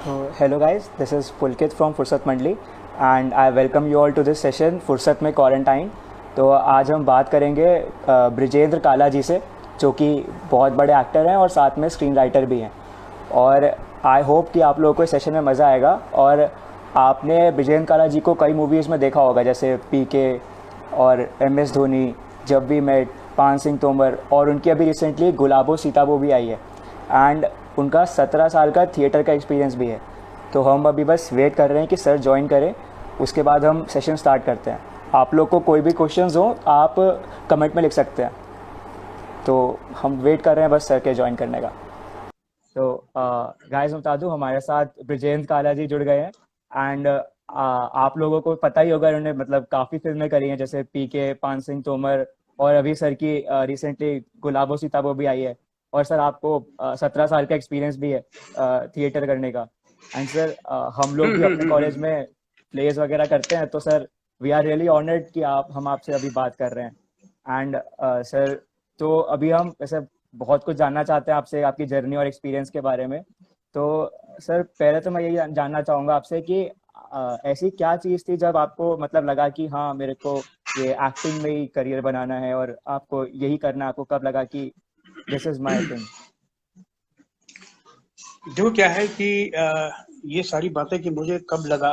Hello guys, this is Pulkit from Fursat Mandali and I welcome you all to this session फुर्सत में quarantine. तो आज हम बात करेंगे ब्रिजेंद्र काला जी से, जो कि बहुत बड़े एक्टर हैं और साथ में स्क्रीन राइटर भी हैं। और आई होप कि आप लोगों को इस सेशन में मज़ा आएगा। और आपने ब्रिजेंद्र काला जी को कई मूवीज़ में देखा होगा, जैसे पीके और MS धोनी, जब वी मेट, पान सिंह तोमर, और उनकी अभी रिसेंटली गुलाबो सीताबो भी आई है। एंड उनका 17 साल का थिएटर का एक्सपीरियंस भी है। तो हम अभी बस वेट कर रहे हैं कि सर ज्वाइन करें, उसके बाद हम सेशन स्टार्ट करते हैं। आप लोग को कोई भी क्वेश्चंस हो आप कमेंट में लिख सकते हैं। तो हम वेट कर रहे हैं बस सर के ज्वाइन करने का। तो गाइस, बता दूं, हमारे साथ ब्रिजेंद्र काला जी जुड़ गए हैं। एंड आप लोगों को पता ही होगा, उन्होंने मतलब काफ़ी फिल्में करी हैं, जैसे पीके, पान सिंह तोमर, और अभी सर की रिसेंटली गुलाबो सीताबो भी आई है। और सर आपको 17 साल का एक्सपीरियंस भी है थिएटर करने का। एंड सर हम लोग भी अपने कॉलेज में प्लेज वगैरह करते हैं, तो sir we are really honoured कि हम आपसे अभी बात कर रहे हैं। एंड सर, तो अभी हम वैसे बहुत कुछ जानना चाहते हैं आपसे, आपकी जर्नी और एक्सपीरियंस के बारे में। तो सर, पहले तो मैं यही जानना चाहूँगा आपसे कि ऐसी क्या चीज़ थी जब आपको मतलब लगा कि हाँ, मेरे को ये एक्टिंग में ही करियर बनाना है और आपको यही करना है? आपको कब लगा कि दिस इज माय थिंग? जो क्या है कि ये सारी बातें कि मुझे कब लगा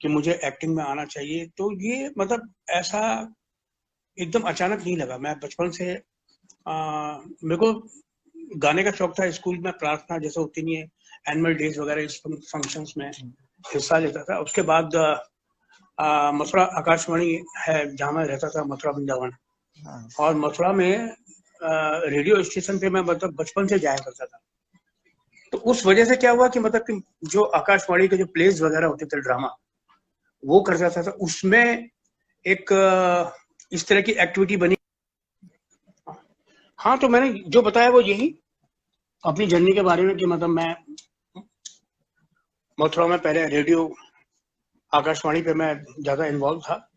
कि मुझे एक्टिंग में आना चाहिए, तो ये मतलब ऐसा एकदम अचानक नहीं लगा। मैं बचपन से मेरे को गाने का शौक था। स्कूल में प्रार्थना जैसे होती नहीं है, एनुअल डेज वगैरह, इस फंक्शंस में हिस्सा लेता था। उसके बाद मथुरा आकाशवाणी है जहाँ मैं रहता था, मथुरा वृंदावन। हाँ। और मथुरा में रेडियो स्टेशन पे मैं मतलब बचपन से जाया करता था। तो उस वजह से क्या हुआ कि मतलब कि जो आकाशवाणी के जो प्लेज वगैरह होते थे, ड्रामा वो कर जाता था, उसमें एक इस तरह की एक्टिविटी बनी। हाँ, तो मैंने जो बताया वो यही अपनी जर्नी के बारे में कि मतलब मैं मथुरा में पहले रेडियो आकाशवाणी पे मैं ज्यादा इन्वॉल्व था,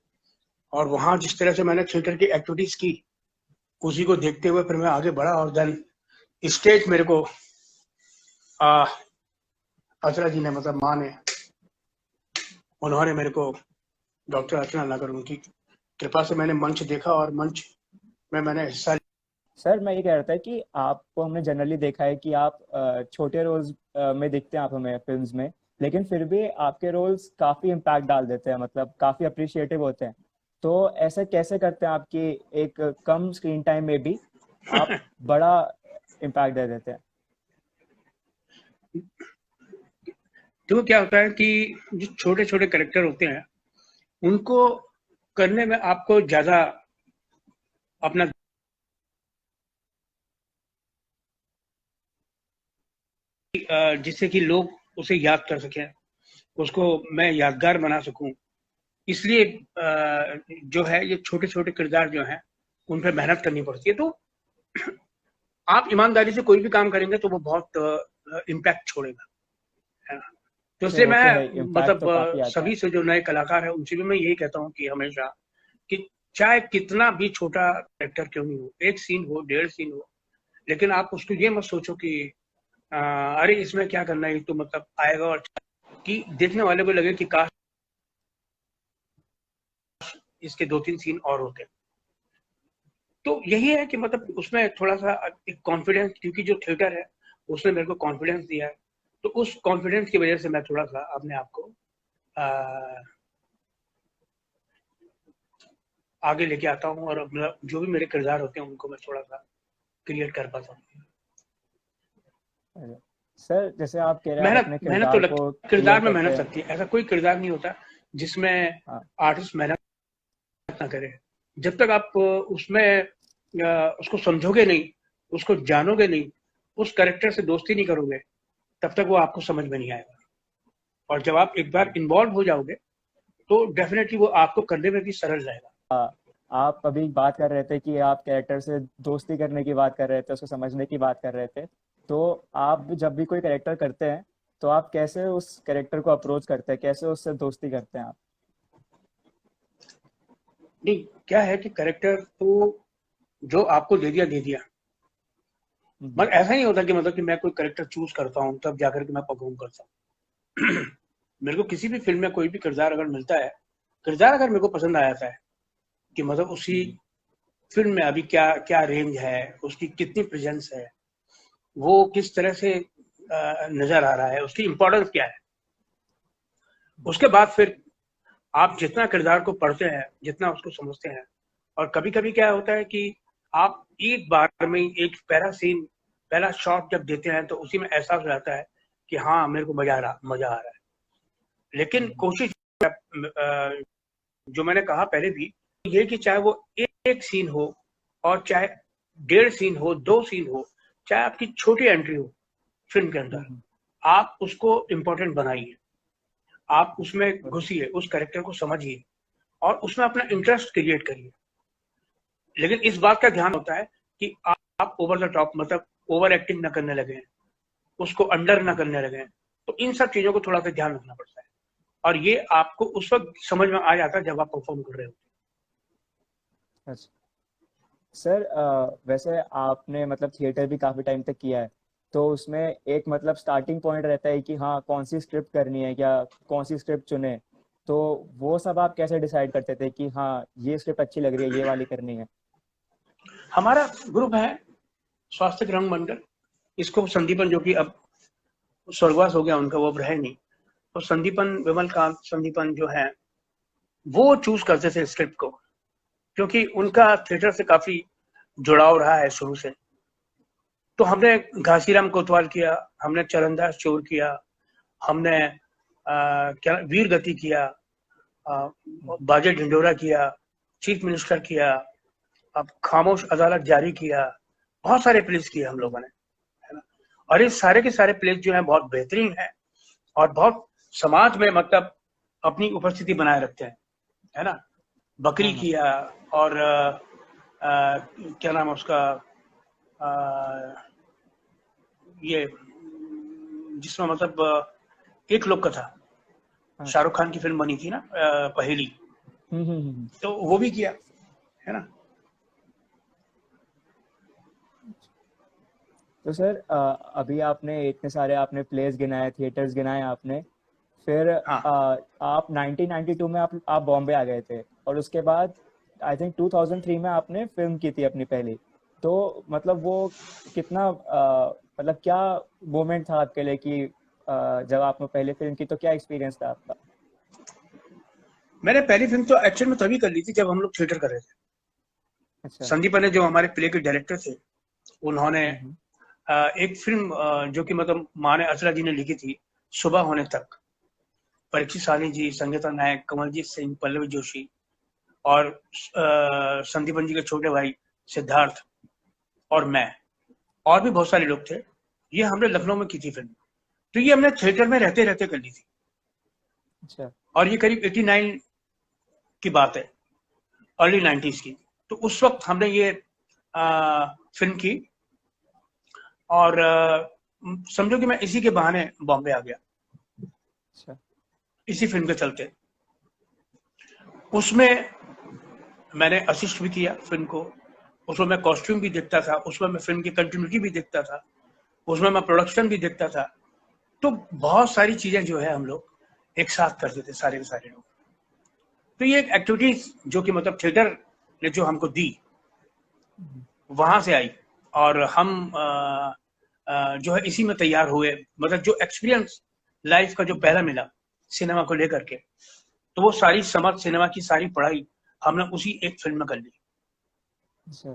और वहां जिस तरह से मैंने थिएटर की एक्टिविटीज की, उसी को देखते हुए फिर मैं आगे बढ़ा। और देन स्टेज मेरे को अचरा जी ने, मतलब माँ ने, उन्होंने मेरे को, डॉक्टर अर्चना नगर, उनकी कृपा से मैंने मंच देखा और मंच में मैंने हिस्सा। सर, मैं ये कह रहा था कि आपको हमने जनरली देखा है कि आप छोटे रोल्स में दिखते हैं आप हमें फिल्म्स में, लेकिन फिर भी आपके रोल्स काफ़ी इम्पैक्ट डाल देते हैं, मतलब काफ़ी अप्रिशिएटिव होते हैं। तो ऐसा कैसे करते हैं आपकी एक कम स्क्रीन टाइम में भी आप बड़ा इम्पैक्ट दे देते हैं? तो क्या होता है कि जो छोटे छोटे करेक्टर होते हैं, उनको करने में आपको ज्यादा अपना जिससे कि लोग उसे याद कर सकें, उसको मैं यादगार बना सकूं। इसलिए जो है ये छोटे छोटे किरदार जो हैं, उन पर मेहनत करनी पड़ती है। तो आप ईमानदारी से कोई भी काम करेंगे तो वो बहुत इम्पैक्ट छोड़ेगा, है ना। तो सर इसलिए वो तो है, मैं इम्पैक्ट तो काफ़ी मतलब आता है। सभी से जो नए कलाकार हैं उनसे भी मैं यही कहता हूँ कि हमेशा कि चाहे कितना भी छोटा कैरेक्टर क्यों नहीं हो, एक सीन हो, 1.5 सीन हो, लेकिन आप उसको ये मत सोचो कि अरे इसमें क्या करना है, तो मतलब आएगा, और कि देखने वाले को लगे कि काश इसके 2-3 सीन और होते। तो यही है कि मतलब उसमें थोड़ा सा एक कॉन्फिडेंस, क्योंकि जो थिएटर है उसने मेरे को कॉन्फिडेंस दिया है, तो उस कॉन्फिडेंस की वजह से मैं थोड़ा सा अपने आप को आगे लेके आता हूँ, और मतलब जो भी मेरे किरदार होते हैं उनको मैं थोड़ा सा क्रिएट कर पाता हूँ। अरे, सर जैसे आप कह रहे हैं आप मेहनत अपने मेहनत तो किरदार को लगती, किरदार क्रिएट में करते मेहनत हैं। लगती है। ऐसा कोई किरदार नहीं होता जिसमें हाँ। आर्टिस्ट मेहनत ना करे। जब तक आप उसमें उसको समझोगे नहीं, उसको जानोगे नहीं, उस कैरेक्टर से दोस्ती नहीं करोगे, तब तक वो आपको समझ में नहीं आएगा। और जब आप एक बार इन्वॉल्व हो जाओगे, तो डेफिनेटली वो आपको करने में भी सरल रहेगा। आप अभी बात कर रहे थे कि आप कैरेक्टर से दोस्ती करने की बात कर रहे थे, उसको समझने की बात कर रहे थे। तो आप जब भी कोई कैरेक्टर करते हैं, तो आप कैसे उस कैरेक्टर को अप्रोच करते हैं, कैसे उससे दोस्ती करते हैं आप? नहीं, क्या है कि कैरेक्टर तो जो आपको दे दिया दे दिया। हम्म। मगर ऐसा नहीं होता कि मतलब कि मैं कोई कैरेक्टर चूज करता हूँ तब जाकर के मैं परफॉर्म करता हूँ। मेरे को किसी भी फिल्म में कोई भी किरदार अगर मिलता है, किरदार अगर मेरे को पसंद आ जाता है कि मतलब उसी फिल्म में अभी क्या क्या रेंज है, उसकी कितनी प्रेजेंस है, वो किस तरह से नजर आ रहा है, उसकी इम्पोर्टेंस क्या है, उसके बाद फिर आप जितना किरदार को पढ़ते हैं, जितना उसको समझते हैं, और कभी कभी क्या होता है कि आप एक बार में एक पहला सीन, पहला शॉट जब देते हैं तो उसी में एहसास हो जाता है कि हाँ मेरे को मजा आ रहा है। लेकिन कोशिश जो मैंने कहा पहले भी, ये कि चाहे वो एक सीन हो और चाहे 1.5 सीन हो, 2 सीन हो, चाहे आपकी छोटी एंट्री हो फिल्म के अंदर, आप उसको इम्पोर्टेंट बनाइए, आप उसमें घुसिए, उस कैरेक्टर को समझिए और उसमें अपना इंटरेस्ट क्रिएट करिए। लेकिन इस बात का ध्यान होता है कि आप ओवर द टॉप, मतलब ओवर एक्टिंग ना करने लगे, उसको अंडर ना करने लगे। तो इन सब चीजों को थोड़ा सा ध्यान रखना पड़ता है, और ये आपको उस वक्त समझ में आ जाता है जब आप परफॉर्म कर रहे हो। अच्छा सर, वैसे आपने मतलब थिएटर भी काफ़ी टाइम तक किया है, तो उसमें एक मतलब स्टार्टिंग पॉइंट रहता है कि हाँ कौन सी स्क्रिप्ट करनी है, क्या कौन सी स्क्रिप्ट चुने, तो वो सब आप कैसे डिसाइड करते थे कि हाँ ये स्क्रिप्ट अच्छी लग रही है, ये वाली करनी है? हमारा ग्रुप है स्वास्थ्य रंग मंडल, इसको संदीपन, जो कि अब स्वर्गवास हो गया उनका, वो अब रहे नहीं, तो संदीपन, विमलकांत संदीपन जो है वो चूज करते थे स्क्रिप्ट को, क्योंकि उनका थिएटर से काफी जुड़ाव रहा है शुरू से। तो हमने घासीराम कोतवाल किया, हमने चरणदास चोर किया, हमने क्या वीर गति किया, बाजे ढिंडोरा किया, चीफ मिनिस्टर किया, अब खामोश अदालत जारी किया, बहुत सारे प्लेस किए हम लोगों ने, है ना। और ये सारे के सारे प्लेस जो है बहुत बेहतरीन है और बहुत समाज में मतलब अपनी उपस्थिति बनाए रखते हैं, है ना। बकरी हाँ किया, और क्या नाम है उसका, ये जिसमें मतलब एक लोग का था, हाँ। शाहरुख खान की फिल्म बनी थी ना, पहेली, हम्म। तो वो भी किया, है ना। तो सर अभी आपने इतने सारे आपने प्लेस गिनाए, थिएटर्स गिनाए आपने, फिर हाँ आप 1992 में आप बॉम्बे आ गए थे, और उसके बाद आई थिंक 2003 में आपने फिल्म की थी अपनी पहली। तो मतलब वो कितना मतलब क्या मोमेंट था आपके लिए कि जब आपने पहले फिल्म की, तो क्या एक्सपीरियंस था आपका? मैंने पहली फिल्म तो एक्चुअल में तभी कर ली थी जब हम लोग थिएटर कर रहे थे। अच्छा। संदीप ने, जो हमारे प्ले के डायरेक्टर थे, उन्होंने हम्म। एक फिल्म जो कि मतलब माँ ने अचला जी ने लिखी थी, सुबह होने तक, परीक्षित साहनी जी, संगीता नायक, कमलजीत सिंह, पल्लवी जोशी और संदीपन जी के छोटे भाई सिद्धार्थ और मैं, और भी बहुत सारे लोग थे। ये हमने लखनऊ में की थी फिल्म, तो ये हमने थिएटर में रहते रहते कर ली थी, अच्छा। और ये करीब 89 की बात है, अर्ली 90s की। तो उस वक्त हमने ये फिल्म की, और समझो कि मैं इसी के बहाने बॉम्बे आ गया, अच्छा। इसी फिल्म के चलते। उसमें मैंने असिस्ट भी किया फिल्म को, उसमें मैं कॉस्ट्यूम भी देखता था, उसमें मैं फिल्म की कंटिन्यूटी भी देखता था, उसमें मैं प्रोडक्शन भी देखता था। तो बहुत सारी चीजें जो है हम लोग एक साथ करते थे, सारे के सारे लोग। तो ये एक एक्टिविटीज जो कि मतलब थिएटर ने जो हमको दी, वहां से आई, और हम जो है इसी में तैयार हुए। मतलब जो एक्सपीरियंस लाइफ का जो पहला मिला सिनेमा को लेकर के, तो वो सारी समझ, सिनेमा की सारी पढ़ाई हमने उसी एक फिल्म में कर ली। अच्छा।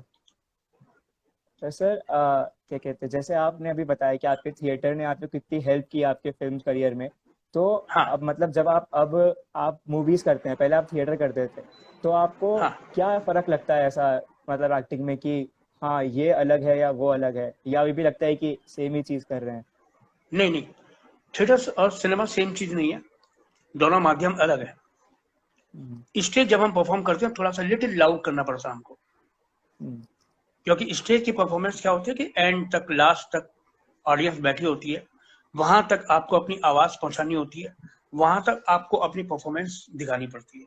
तो सर क्या कहते हैं, जैसे आपने अभी बताया कि आपके थिएटर ने आपको कितनी हेल्प की आपके फिल्म करियर में, तो हाँ अब मतलब जब आप मूवीज करते हैं, पहले आप थिएटर करते थे, तो आपको हाँ। क्या फर्क लगता है ऐसा, मतलब एक्टिंग में कि हाँ ये अलग है या वो अलग है, या अभी भी लगता है कि सेम ही चीज कर रहे हैं? नहीं नहीं, थिएटर और सिनेमा सेम चीज नहीं है, दोनों माध्यम अलग है। हम्म। स्टेज जब हम परफॉर्म करते हैं थोड़ा सा लिटिल लाउड करना पड़ता है हमको, हम्म। क्योंकि स्टेज की परफॉर्मेंस क्या होती है कि एंड तक, लास्ट तक ऑडियंस बैठी होती है, वहां तक आपको अपनी आवाज पहुंचानी होती है, वहां तक आपको अपनी परफॉर्मेंस दिखानी पड़ती है।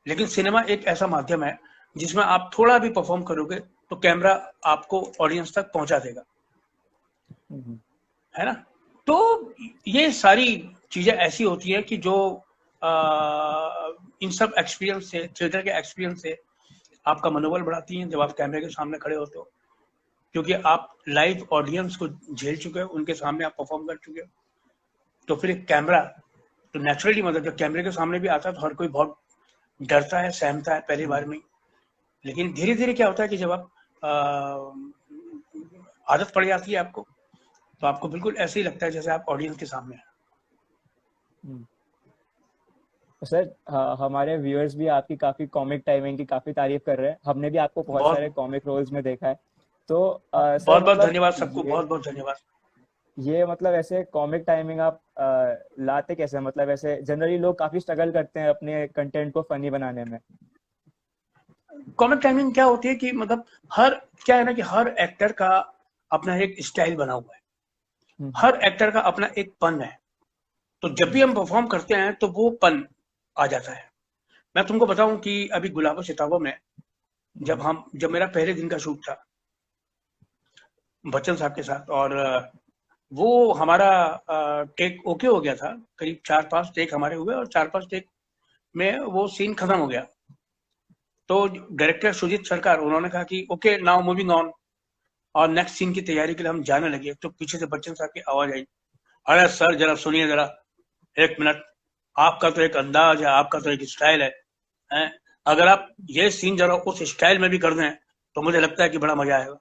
लेकिन सिनेमा एक ऐसा माध्यम है जिसमें आप थोड़ा भी परफॉर्म करोगे तो कैमरा आपको ऑडियंस तक पहुंचा देगा, हम्म। है ना। तो ये सारी चीजें ऐसी होती हैं कि जो इन सब एक्सपीरियंस से, थिएटर के एक्सपीरियंस से आपका मनोबल बढ़ाती हैं जब आप कैमरे के सामने खड़े होते हो, क्योंकि आप लाइव ऑडियंस को झेल चुके हो, उनके सामने आप परफॉर्म कर चुके हो। तो फिर एक कैमरा तो नेचुरली, मतलब जब कैमरे के सामने भी आता है तो हर कोई बहुत डरता है, सहमता है पहली बार में ही। लेकिन धीरे धीरे क्या होता है कि जब आप आदत पड़ जाती है आपको, तो आपको बिल्कुल ऐसे ही लगता है जैसे आप ऑडियंस के सामने हैं। हम्म। तो सर हमारे व्यूअर्स भी आपकी काफ़ी कॉमिक टाइमिंग की काफ़ी तारीफ कर रहे हैं, हमने भी आपको बहुत सारे बहुत कॉमिक रोल्स में देखा है। तो सर बहुत बहुत मतलब धन्यवाद सबको, बहुत बहुत धन्यवाद। ये मतलब ऐसे कॉमिक टाइमिंग आप लाते कैसे, मतलब ऐसे जनरली लोग काफ़ी स्ट्रगल करते हैं अपने कंटेंट को फनी बनाने में। कॉमिक टाइमिंग क्या होती है कि मतलब हर, क्या है ना कि हर एक्टर का अपना एक स्टाइल बना हुआ है, हम्म। हर एक्टर का अपना एक पन है। तो जब भी हम परफॉर्म करते हैं तो वो पन आ जाता है। मैं तुमको बताऊं कि अभी गुलाबो सिताबों में हम्म। जब मेरा पहले दिन का शूट था बच्चन साहब के साथ, और वो हमारा टेक ओके हो गया था, करीब 4-5 टेक हमारे हुए और 4-5 टेक में वो सीन खत्म हो गया। तो डायरेक्टर सुजीत सरकार उन्होंने कहा कि ओके नाउ मूविंग ऑन, और नेक्स्ट सीन की तैयारी के लिए हम जाने लगे। तो पीछे से बच्चन साहब की आवाज आई, अरे सर जरा सुनिए, जरा एक मिनट, आपका तो एक अंदाज है, आपका तो एक स्टाइल है? अगर आप ये सीन जरा उस स्टाइल में भी कर दें तो मुझे लगता है कि बड़ा मजा आएगा।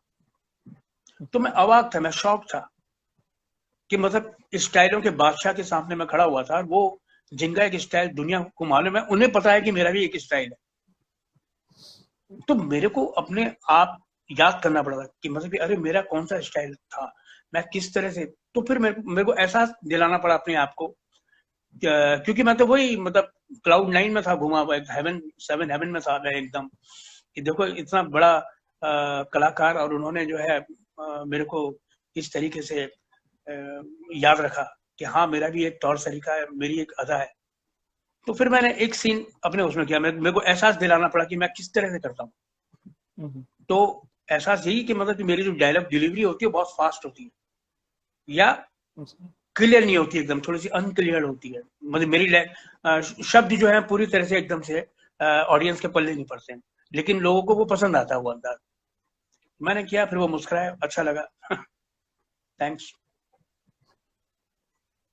तो मैं अवाक था, मैं शॉक था कि मतलब स्टाइलों के बादशाह के सामने मैं खड़ा हुआ था। वो जिनका एक स्टाइल दुनिया को मालूम है, उन्हें पता है कि मेरा भी एक स्टाइल है। तो मेरे को अपने आप याद करना पड़ा कि मतलब कि अरे मेरा कौन सा स्टाइल था, मैं किस तरह से। तो फिर मेरे को एहसास दिलाना पड़ा अपने आप को, क्योंकि मैं तो वही मतलब क्लाउड 9 में था, घुमा हुआ हेवन 7 हेवन में था मैं एकदम, कि देखो इतना बड़ा कलाकार, और उन्होंने जो है मेरे को इस तरीके से याद रखा कि हाँ मेरा भी एक तौर तरीका है, मेरी एक अदा है। तो फिर मैंने एक सीन अपने उसमें किया, मेरे को एहसास दिलाना पड़ा कि मैं किस तरह से करता हूँ। हम्म। तो एहसास यही कि मतलब कि मेरी जो डायलॉग डिलीवरी होती है बहुत फास्ट होती है, या हम्म। क्लियर नहीं होती, एकदम थोड़ी सी अनक्लियर होती है। मतलब मेरी शब्द जो है पूरी तरह से एकदम से ऑडियंस के पल्ले नहीं पड़ते हैं, लेकिन लोगों को वो पसंद आता है वो अंदाज। मैंने किया, फिर वो मुस्कुराए, अच्छा लगा। थैंक्स।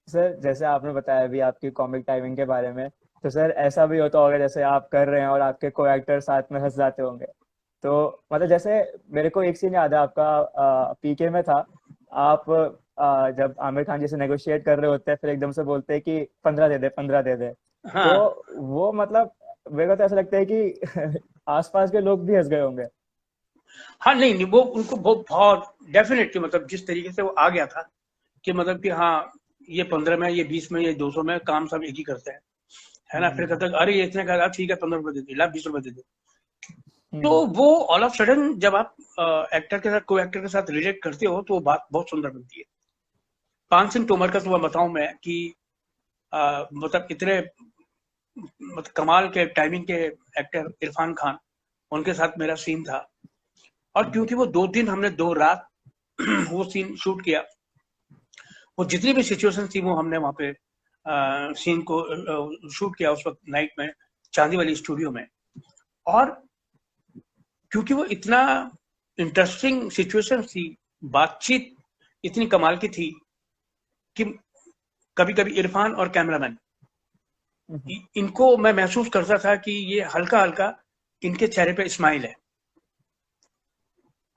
सर जैसे आपने बताया अभी आपकी कॉमिक टाइमिंग के बारे में, तो सर ऐसा भी होता होगा जैसे आप कर रहे हैं और आपके को एक्टर साथ में हंस जाते होंगे। तो मतलब जैसे मेरे को एक सीन याद है आपका, पीके में था। आप जब आमिर खान जी से नेगोशिएट कर रहे होते हैं, फिर एकदम से बोलते हैं कि 15 दे दे, 15 दे दे। तो हाँ वो मतलब मेरे को तो ऐसा लगता है कि आसपास के लोग भी हंस गए होंगे। हाँ, नहीं नहीं, वो उनको बहुत बहुत डेफिनेटली, मतलब जिस तरीके से वो आ गया था कि मतलब कि हाँ ये 15 में, ये 20 में, ये 200 में, काम सब एक ही करते हैं, है ना। फिर हम्म। कहते हैं, अरे ये इतने का, ठीक है 15 रुपए दे दे, ला 20 रुपए दे दे। तो हम्म। वो ऑल ऑफ सडन जब आप एक्टर के साथ, को एक्टर के साथ रिलेट करते हो तो वो बात बहुत सुंदर बनती है। पान सिंह तोमर का तो मैं बताऊं मैं कि मतलब इतने मतलब कमाल के टाइमिंग के एक्टर इरफान खान, उनके साथ मेरा सीन था। और हम्म। क्योंकि वो 2 दिन, हमने 2 रात वो सीन शूट किया। वो जितनी भी सिचुएशन थी वो हमने वहां पे सीन को शूट किया उस वक्त नाइट में, चांदी वाली स्टूडियो में। और क्योंकि वो इतना इंटरेस्टिंग सिचुएशन थी, बातचीत इतनी कमाल की थी कि कभी कभी इरफान और कैमरामैन, हम्म। इनको मैं महसूस करता था कि ये हल्का हल्का इनके चेहरे पे स्माइल है।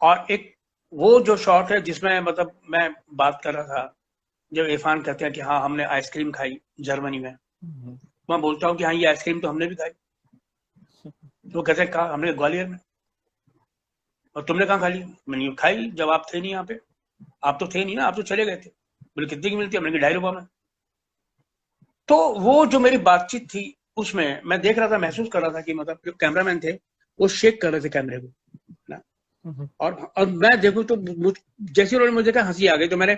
और एक वो जो शॉट है जिसमें मतलब मैं बात कर रहा था, जब इरफान कहते हैं कि हाँ हमने आइसक्रीम खाई जर्मनी में, हम्म। मैं बोलता हूँ कि हाँ ये आइसक्रीम तो हमने भी खाई। तो वो कहते हैं कहा, हमने ग्वालियर में। और तुमने कहाँ खा ली? मैंने खाई जब आप थे नहीं यहाँ पे। आप तो थे नहीं ना, आप तो चले गए थे। बोले कितने की मिलती है? मैंने 2.5 रुपए में। तो वो जो मेरी बातचीत थी उसमें मैं देख रहा था, महसूस कर रहा था कि मतलब जो कैमरामैन थे वो शेक कर रहे थे कैमरे को ना। हम्म। और मैं देखूं तो जैसे उन्होंने मुझे देखा हंसी आ गई, तो मैंने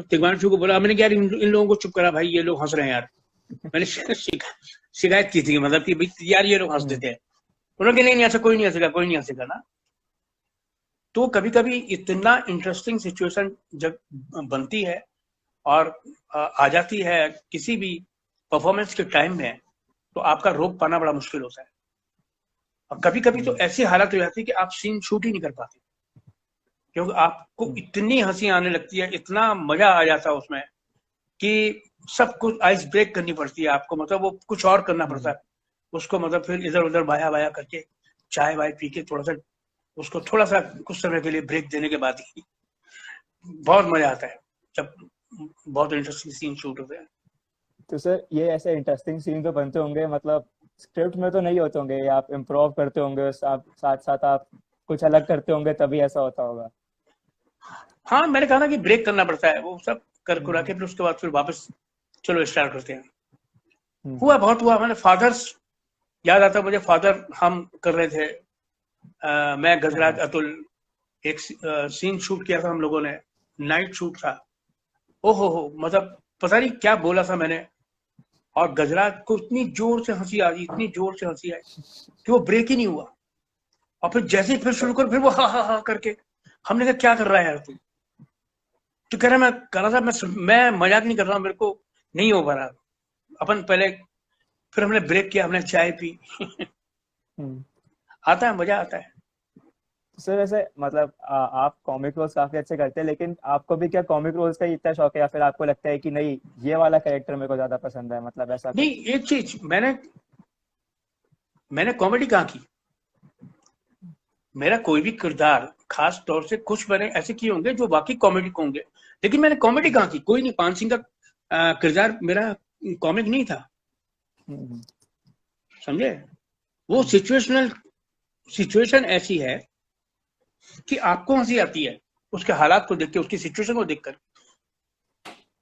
तिग्मांशु को बोला, मैंने कहा यार इन लोगों को चुप करा भाई, ये लोग हंस रहे हैं यार। मैंने शिकायत की थी मतलब कि भाई यार ये लोग हंस हम्म। देते हैं। उन्होंने कहा नहीं नहीं, ऐसा कोई नहीं हंसेगा, कोई नहीं हंसेगा ना। तो कभी कभी इतना इंटरेस्टिंग सिचुएशन जब बनती है और आ जाती है किसी भी परफॉर्मेंस के टाइम में, तो आपका रोक पाना बड़ा मुश्किल होता है। और कभी कभी तो ऐसी हालत हो जाती है कि आप सीन शूट ही नहीं कर पाते, क्योंकि आपको इतनी हंसी आने लगती है, इतना मजा आ जाता है उसमें कि सब कुछ आइस ब्रेक करनी पड़ती है आपको, मतलब वो कुछ और करना पड़ता है उसको, मतलब फिर इधर उधर बाया बाया करके चाय वाय पी के थोड़ा सा उसको थोड़ा सा कुछ समय के लिए ब्रेक देने के बाद ही बहुत मजा आता है जब बहुत इंटरेस्टिंग सीन शूट होते हैं। तो सर ये ऐसे इंटरेस्टिंग सीन तो बनते होंगे, मतलब स्क्रिप्ट में तो नहीं होते होंगे, या आप इम्प्रोव करते होंगे, आप साथ साथ आप कुछ अलग करते होंगे तभी ऐसा होता होगा। हाँ, मैंने कहा ना कि ब्रेक करना पड़ता है, वो सब कर कुरा के फिर उसके बाद फिर वापस चलो स्टार्ट करते हैं। हुआ बहुत हुआ, मैंने फादर्स याद आता मुझे, फादर हम कर रहे थे, मैं गजराज अतुल एक सीन शूट किया था हम लोगों ने, नाइट शूट था। ओहो मतलब पता नहीं क्या बोला था मैंने, और गजराज को इतनी जोर से हंसी आ गई, इतनी जोर से हंसी आई कि वो ब्रेक ही नहीं हुआ। और फिर जैसे ही फिर शुरू कर, फिर वो हा हा हा करके, हमने कहा क्या कर रहा है यार तू? तो कह रहा मैं कर रहा था, मैं मजाक नहीं कर रहा हूँ, मेरे को नहीं हो पा रहा। अपन पहले फिर हमने ब्रेक किया, हमने चाय पी। आता है, मजा आता है। सर वैसे मतलब आप कॉमिक रोल्स काफी अच्छे करते हैं, लेकिन आपको भी क्या कॉमिक रोल्स का ही इतना शौक है, या फिर आपको लगता है कि नहीं ये वाला कैरेक्टर मेरे को ज्यादा पसंद है, मतलब ऐसा नहीं, कुछ? एक चीज मैंने कॉमेडी कहाँ की, मेरा कोई भी किरदार खास तौर से कुछ मैंने ऐसे किए होंगे जो वाकई कॉमेडी को होंगे, लेकिन मैंने कॉमेडी कहाँ की, कोई नहीं। पान सिंह का किरदार मेरा कॉमिक नहीं था, समझे? वो सिचुएशन ऐसी है कि आपको हंसी आती है उसके हालात को देख के, उसकी सिचुएशन को देखकर,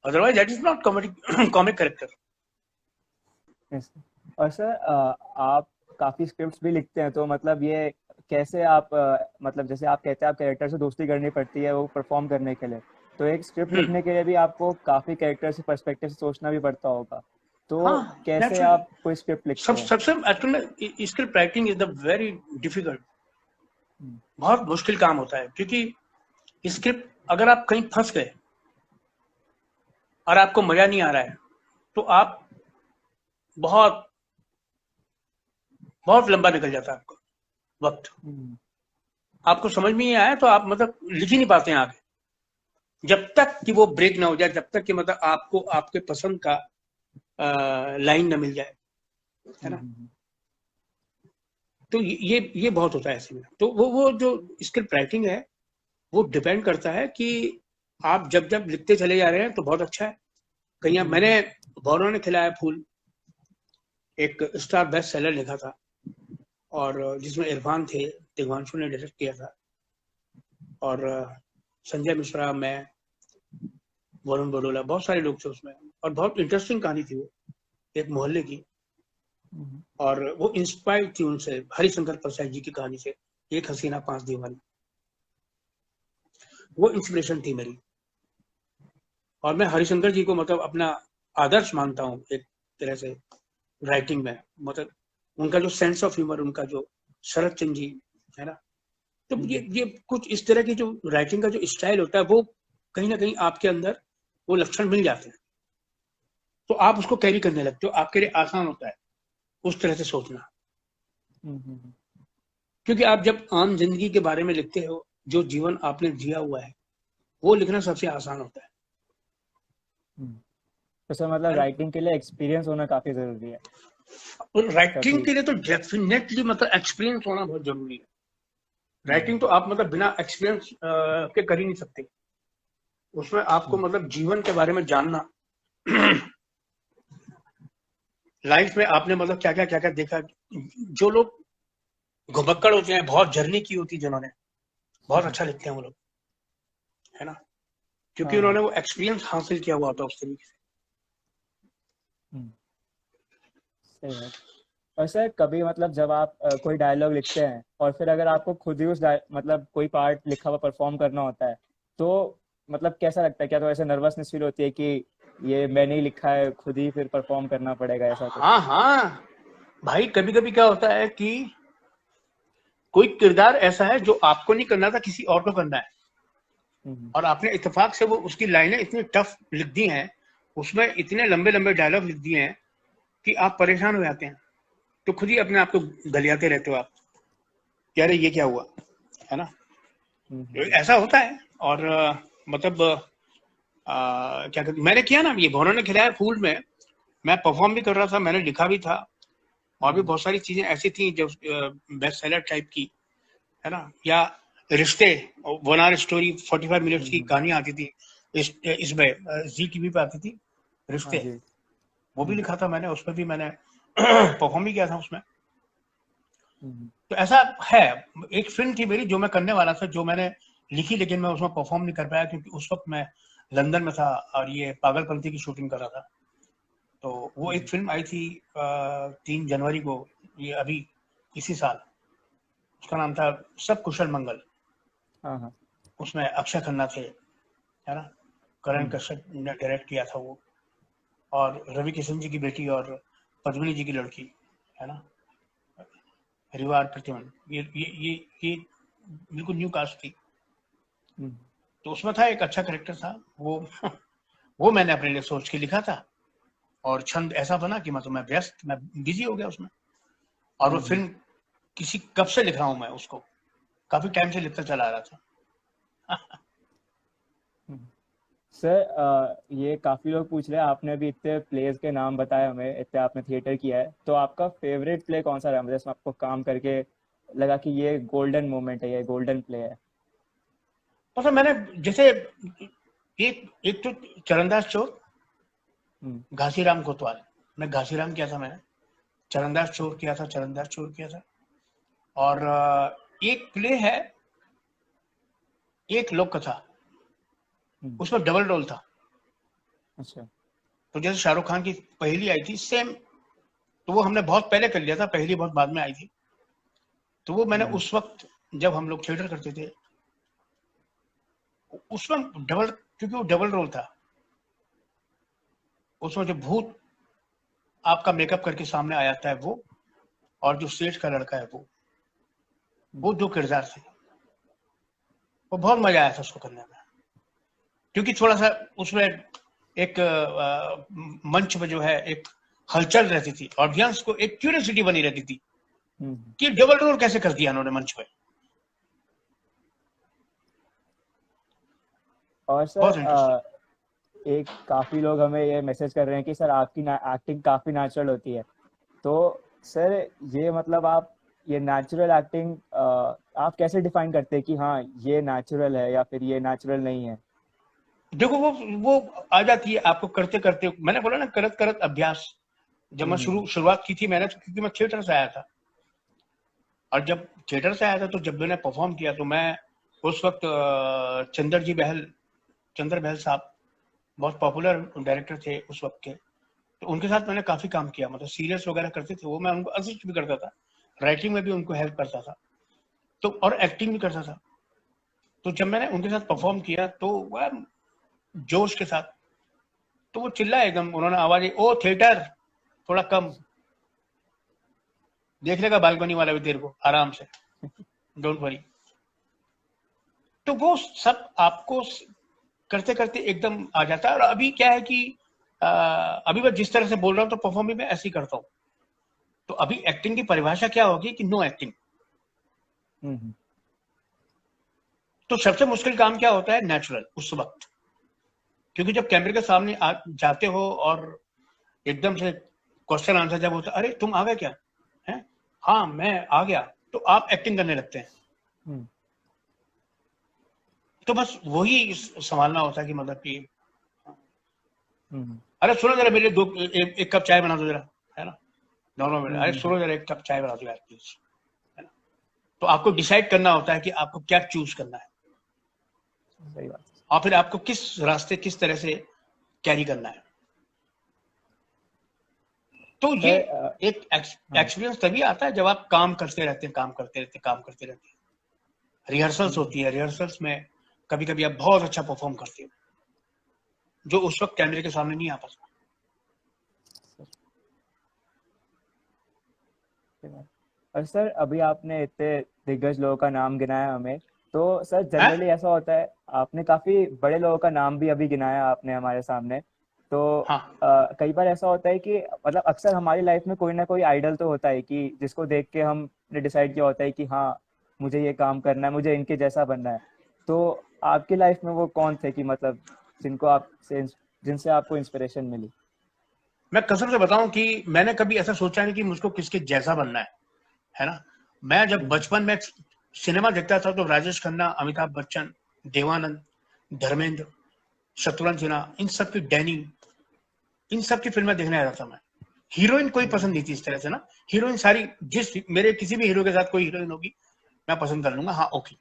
otherwise that is not comedy comic character. और सर आप काफी स्क्रिप्ट्स भी लिखते हैं, तो मतलब ये कैसे आप मतलब जैसे आप कहते हैं आप कैरेक्टर से दोस्ती करनी पड़ती है वो परफॉर्म करने के लिए, तो एक स्क्रिप्ट लिखने के लिए भी आपको काफी कैरेक्टर से पर्सपेक्टिव से सोचना भी पड़ता होगा, तो हाँ, कैसे नेचुरली। आप कोई स्क्रिप्ट लिखते सब हैं? सबसे actually script writing is the very difficult, बहुत मुश्किल काम होता है, क्योंकि स्क्रिप्ट अगर आप कहीं फंस गए और आपको मजा नहीं आ रहा है, तो आप बहुत बहुत लंबा निकल जाता है आपका वक्त, आपको समझ में नहीं आया तो आप मतलब लिख ही नहीं पाते हैं आगे, जब तक कि वो ब्रेक ना हो जाए, जब तक कि मतलब आपको आपके पसंद का लाइन ना मिल जाए, है ना? तो ये बहुत होता है ऐसे में। तो वो जो स्क्रिप्ट राइटिंग है वो डिपेंड करता है कि आप जब जब लिखते चले जा रहे हैं तो बहुत अच्छा है। कहीं मैंने भौरों ने खिलाया फूल, एक स्टार बेस्ट सेलर लिखा था, और जिसमें इरफान थे, दिग्वांशु ने डायरेक्ट किया था, और संजय मिश्रा, मैं, वरुण बड़ोला, बहुत सारे लोग थे उसमें, और बहुत इंटरेस्टिंग कहानी थी वो, एक मोहल्ले की, और वो इंस्पायर्ड थी उनसे, हरिशंकर प्रसाद जी की कहानी से, एक हसीना पांच दीवानी, वो इंस्पिरेशन थी मेरी। और मैं हरिशंकर जी को मतलब अपना आदर्श मानता हूँ एक तरह से राइटिंग में, मतलब उनका जो सेंस ऑफ ह्यूमर, उनका जो शरद चंद्र जी, है ना? तो ये कुछ इस तरह की जो राइटिंग का जो स्टाइल होता है, वो कहीं ना कहीं आपके अंदर वो लक्षण मिल जाते हैं, तो आप उसको कैरी करने लगते हो, आपके लिए आसान होता है उस तरह से सोचना। क्योंकि आप जब आम जिंदगी के बारे में लिखते हो, जो जीवन आपने जिया हुआ है, वो लिखना सबसे आसान होता है। तो सर मतलब राइटिंग के लिए एक्सपीरियंस होना काफी जरूरी है? और राइटिंग के लिए तो डेफिनेटली मतलब एक्सपीरियंस होना बहुत जरूरी है। राइटिंग तो आप मतलब बिना एक्सपीरियंस के कर ही नहीं सकते, उसमें आपको मतलब जीवन के बारे में जानना, लाइफ में आपने मतलब क्या क्या देखा। जो लोग घुमक्कड़ होते हैं, बहुत जर्नी की होती है जिन्होंने, बहुत अच्छा लिखते हैं वो लोग, है ना? क्योंकि उन्होंने वो एक्सपीरियंस हासिल किया हुआ होता है उस तरीके से। सही है। और सर कभी मतलब जब आप कोई डायलॉग लिखते हैं और फिर अगर आपको खुद ही उस मतलब कोई पार्ट लिखा हुआ परफॉर्म करना होता है, तो मतलब कैसा लगता है? क्या तो ऐसे नर्वसनेस फील होती है कि ये मैंने ही लिखा है, खुद ही फिर परफॉर्म करना पड़ेगा, ऐसा कुछ? हाँ हाँ भाई, कभी कभी क्या होता है कि कोई किरदार ऐसा है जो आपको नहीं करना था, किसी और को करना है, हम्म, और आपने इत्तेफाक से वो उसकी लाइनें इतनी टफ लिख दी हैं, उसमें इतने लंबे लंबे डायलॉग लिख दिए हैं कि आप परेशान हो जाते हैं। तो खुद ही अपने आप को गलियाते रहते हो आप कि अरे ये क्या हुआ, है ना। तो हम्म, ऐसा होता है। और मतलब क्या कहते, मैंने किया ना, ये भवनों ने खिलाया फूल में मैं परफॉर्म भी कर रहा था, मैंने लिखा भी था, और भी हम्म, बहुत सारी चीजें ऐसी थी जो बेस्ट सेलर टाइप की, है ना। या रिश्ते, 1 आवर स्टोरी 45 मिनट्स की हम्म, कहानी आती थी इसमें जी टीवी पे आती थी, हाँ रिश्ते। जी। वो भी हम्म, लिखा था मैंने, उसमें भी मैंने परफॉर्म भी किया था उसमें। हम्म, तो ऐसा है। एक फिल्म थी मेरी जो मैं करने वाला था, जो मैंने लिखी, लेकिन मैं उसमें परफॉर्म नहीं कर पाया क्योंकि उस वक्त मैं लंदन में था और ये पागलपंथी की शूटिंग कर रहा था। तो वो एक हम्म, फिल्म आई थी 3 जनवरी को, ये अभी इसी साल। उसका नाम था सब कुशल मंगल। हाँ हाँ। उसमें अक्षय खन्ना थे, है ना। करण हम्म, कश्यप ने डायरेक्ट किया था वो, और रवि किशन जी की बेटी और पद्मिनी जी की लड़की, है ना, रिवार प्रतिमन। ये बिल्कुल न्यू कास्ट थी। हम्म, तो उसमें था एक अच्छा करेक्टर था वो वो मैंने अपने लिए सोच के लिखा था, और छंद ऐसा बना कि मतलब मैं बिजी हो गया उसमें। और वो हम्म, फिल्म किसी कब से लिख रहा हूँ मैं उसको, काफी टाइम से लिखता चला आ रहा था। हम्म। सर ये काफ़ी लोग पूछ रहे हैं, आपने अभी इतने प्लेस के नाम बताए हमें, इतने आपने थिएटर किया है, तो आपका फेवरेट प्ले कौन सा रहा, मतलब जिसमें आपको काम करके लगा कि ये गोल्डन मोमेंट है, ये गोल्डन प्ले है? मतलब मैंने जैसे एक एक तो चरणदास चोर, हम्म, घासीराम कोतवाल। मैं घासीराम किया था मैंने, चरणदास चोर किया था, चरणदास चोर किया था। और एक प्ले है, एक लोक कथा, हम्म, उसमें डबल रोल था। अच्छा। तो जैसे शाहरुख खान की पहली आई थी सेम, तो वो हमने बहुत पहले कर लिया था, पहली बहुत बाद में आई थी। तो वो मैंने हम्म, उस वक्त जब हम लोग थिएटर करते थे, उसमें डबल, क्योंकि वो डबल रोल था। उसमें जो भूत आपका मेकअप करके सामने आ जाता है वो, और जो सेठ का लड़का है हम्म, वो 2 किरदार थे। वो बहुत मजा आया था उसको करने में, क्योंकि थोड़ा सा उसमें एक मंच में जो है एक हलचल रहती थी, ऑडियंस को एक क्यूरियोसिटी बनी रहती थी हम्म। कि डबल रोल कैसे कर दिया उन्होंने मंच पे। और सर बहुत इंटरेस्टिंग। एक काफ़ी लोग हमें ये मैसेज कर रहे हैं कि सर आपकी एक्टिंग काफ़ी नेचुरल होती है, तो सर ये मतलब आप ये नेचुरल एक्टिंग आप कैसे डिफाइन करते हैं कि हाँ ये नेचुरल है या फिर ये नेचुरल नहीं है? देखो वो आ जाती है आपको करते करते, मैंने बोला ना, करत करत अभ्यास। जब मैं हम्म, शुरुआत की थी मैंने, तो क्योंकि मैं थिएटर से आया था, और जब थिएटर से आया था तो जब मैंने परफॉर्म किया तो मैं उस वक्त चंद्र जी बहल, चंद्र बहल साहब बहुत पॉपुलर डायरेक्टर थे उस वक्त के। तो उनके साथ मैंने काफी काम किया, मतलब सीरियल्स वगैरह करते थे वो, मैं उनको असिस्ट भी करता था, राइटिंग में भी उनको हेल्प करता था, तो और एक्टिंग भी करता था। तो जब मैंने उनके साथ परफॉर्म किया तो वह जोश के साथ, तो वो चिल्लाए एकदम, उन्होंने आवाज दी, ओ थिएटर थोड़ा कम, देख लेगा बालकनी वाला भी तेरे को आराम से, डोंट वरी। तो वो सब आपको करते करते एकदम आ जाता है। और अभी क्या है कि अभी मैं जिस तरह से बोल रहा हूँ तो परफॉर्म भी मैं ऐसे ही करता हूँ। तो अभी एक्टिंग की परिभाषा क्या होगी कि नो एक्टिंग। हम्म, तो सबसे मुश्किल काम क्या होता है, नेचुरल उस वक्त, क्योंकि जब कैमरे के सामने जाते हो और एकदम से क्वेश्चन आंसर जब होता है, अरे तुम आ गए क्या, है, हाँ मैं आ गया, तो आप एक्टिंग करने लगते हैं। हम्म, तो बस वही संभालना होता है कि मतलब कि हम्म, अरे सुनो जरा मेरे दो एक कप चाय बना दो जरा, है ना, दोनों में, अरे हम्म, सुनो जरा एक कप चाय बना दो यार प्लीज, है ना। तो आपको डिसाइड करना होता है कि आपको क्या चूज करना है, सही बात है। और फिर आपको किस रास्ते किस तरह से कैरी करना है। तो ये सर एक हाँ। एक्सपीरियंस तभी आता है जब आप काम करते रहते हैं, काम करते रहते हैं, काम करते रहते हैं। रिहर्सल्स हम्म, होती है, रिहर्सल्स में कभी कभी आप बहुत अच्छा परफॉर्म करते हो, जो उस वक्त कैमरे के सामने नहीं आ पाता। सही बात। और सर अभी आपने इतने दिग्गज लोगों का नाम गिनाया हमें, तो सर है जनरली ऐसा होता है, आपने काफी बड़े लोगों का नाम भी अभी गिनाया आपने हमारे सामने। तो हाँ, कई बार ऐसा होता है कि मतलब अक्सर हमारी लाइफ में कोई ना कोई आइडल तो होता है कि जिसको देख के हमने डिसाइड किया होता है कि हाँ, मुझे ये काम करना है, मुझे इनके जैसा बनना है। तो आपकी लाइफ में वो कौन थे कि मतलब जिनको आपसे जिनसे आपको इंस्पिरेशन मिली? मैं कसम से बताऊं कि मैंने कभी ऐसा सोचा नहीं कि मुझको किसके जैसा बनना है ना। मैं जब हम्म। बचपन में सिनेमा देखता था तो राजेश खन्ना, अमिताभ बच्चन, देवानंद, धर्मेंद्र, शत्रुघ्न सिन्हा, इन सब की डैनी, इन सब की फिल्में देखने आता था मैं। हीरोइन कोई हम्म। पसंद नहीं थी इस तरह से ना। हीरोइन सारी, जिस मेरे किसी भी हीरो के साथ कोई हीरोइन होगी मैं पसंद कर लूंगा, हाँ ओके।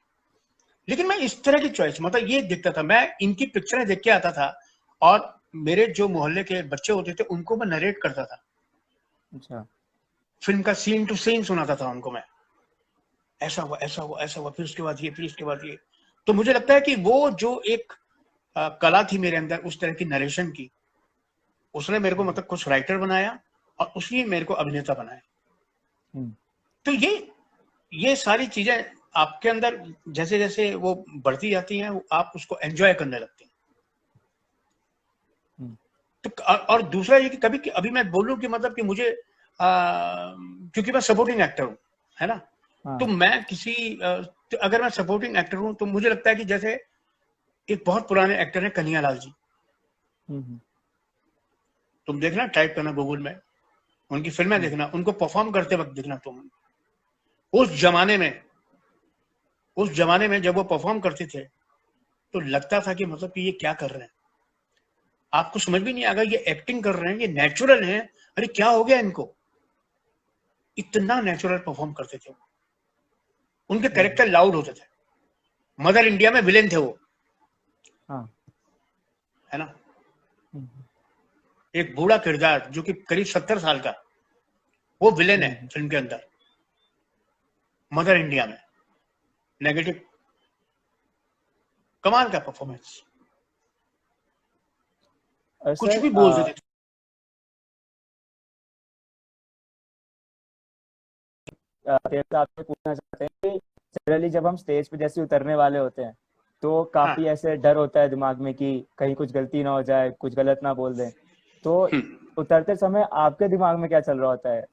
लेकिन मैं इस तरह की चॉइस मतलब ये देखता था, मैं इनकी पिक्चरें देख के आता था। और मेरे जो मोहल्ले के बच्चे होते थे उनको मैं नरेट करता था, अच्छा। फिल्म का सीन टू सीन सुनाता था उनको मैं। ऐसा हुआ, ऐसा हुआ, ऐसा हुआ, फिर उसके बाद ये, फिर उसके बाद ये। तो मुझे लगता है कि वो जो एक कला थी मेरे अंदर उस तरह की नरेशन की, उसने मेरे को हम्म। मतलब कुछ राइटर बनाया और उसने मेरे को अभिनेता बनाया। हम्म। तो ये सारी चीजें आपके अंदर जैसे जैसे वो बढ़ती जाती हैं, आप उसको एंजॉय करने लगते हैं। हम्म। तो और दूसरा ये कि कभी अभी मैं बोलूं कि मतलब कि मुझे क्योंकि मैं सपोर्टिंग एक्टर हूं, है ना। तो हाँ। मैं किसी तो अगर मैं सपोर्टिंग एक्टर हूं तो मुझे लगता है कि जैसे एक बहुत पुराने एक्टर है कन्हैया लाल जी। हम्म। तुम देखना, टाइप करना गूगल में, उनकी फिल्में हम्म। देखना, उनको परफॉर्म करते वक्त देखना तुम। उस जमाने में उस जमाने में जब वो परफॉर्म करते थे तो लगता था कि मतलब कि ये क्या कर रहे हैं। आपको समझ भी नहीं आएगा ये एक्टिंग कर रहे हैं, ये नेचुरल है, अरे क्या हो गया इनको। इतना नेचुरल परफॉर्म करते थे वो। उनके हम्म। कैरेक्टर लाउड होते थे। मदर इंडिया में विलेन थे वो, हाँ। है ना। हम्म। एक बूढ़ा किरदार जो कि करीब 70 साल का, वो विलेन है हम्म। फिल्म के अंदर, मदर इंडिया में। नेगेटिव, कमाल का परफॉर्मेंस, और कुछ सर भी बोल देते थे। तेरे से आपसे पूछना चाहते हैं कि जनरली जब हम स्टेज पे जैसे उतरने वाले होते हैं तो हाँ। काफी ऐसे डर होता है दिमाग में कि कहीं कुछ गलती ना हो जाए, कुछ गलत ना बोल दें। तो उतरते समय आपके दिमाग में क्या चल रहा होता है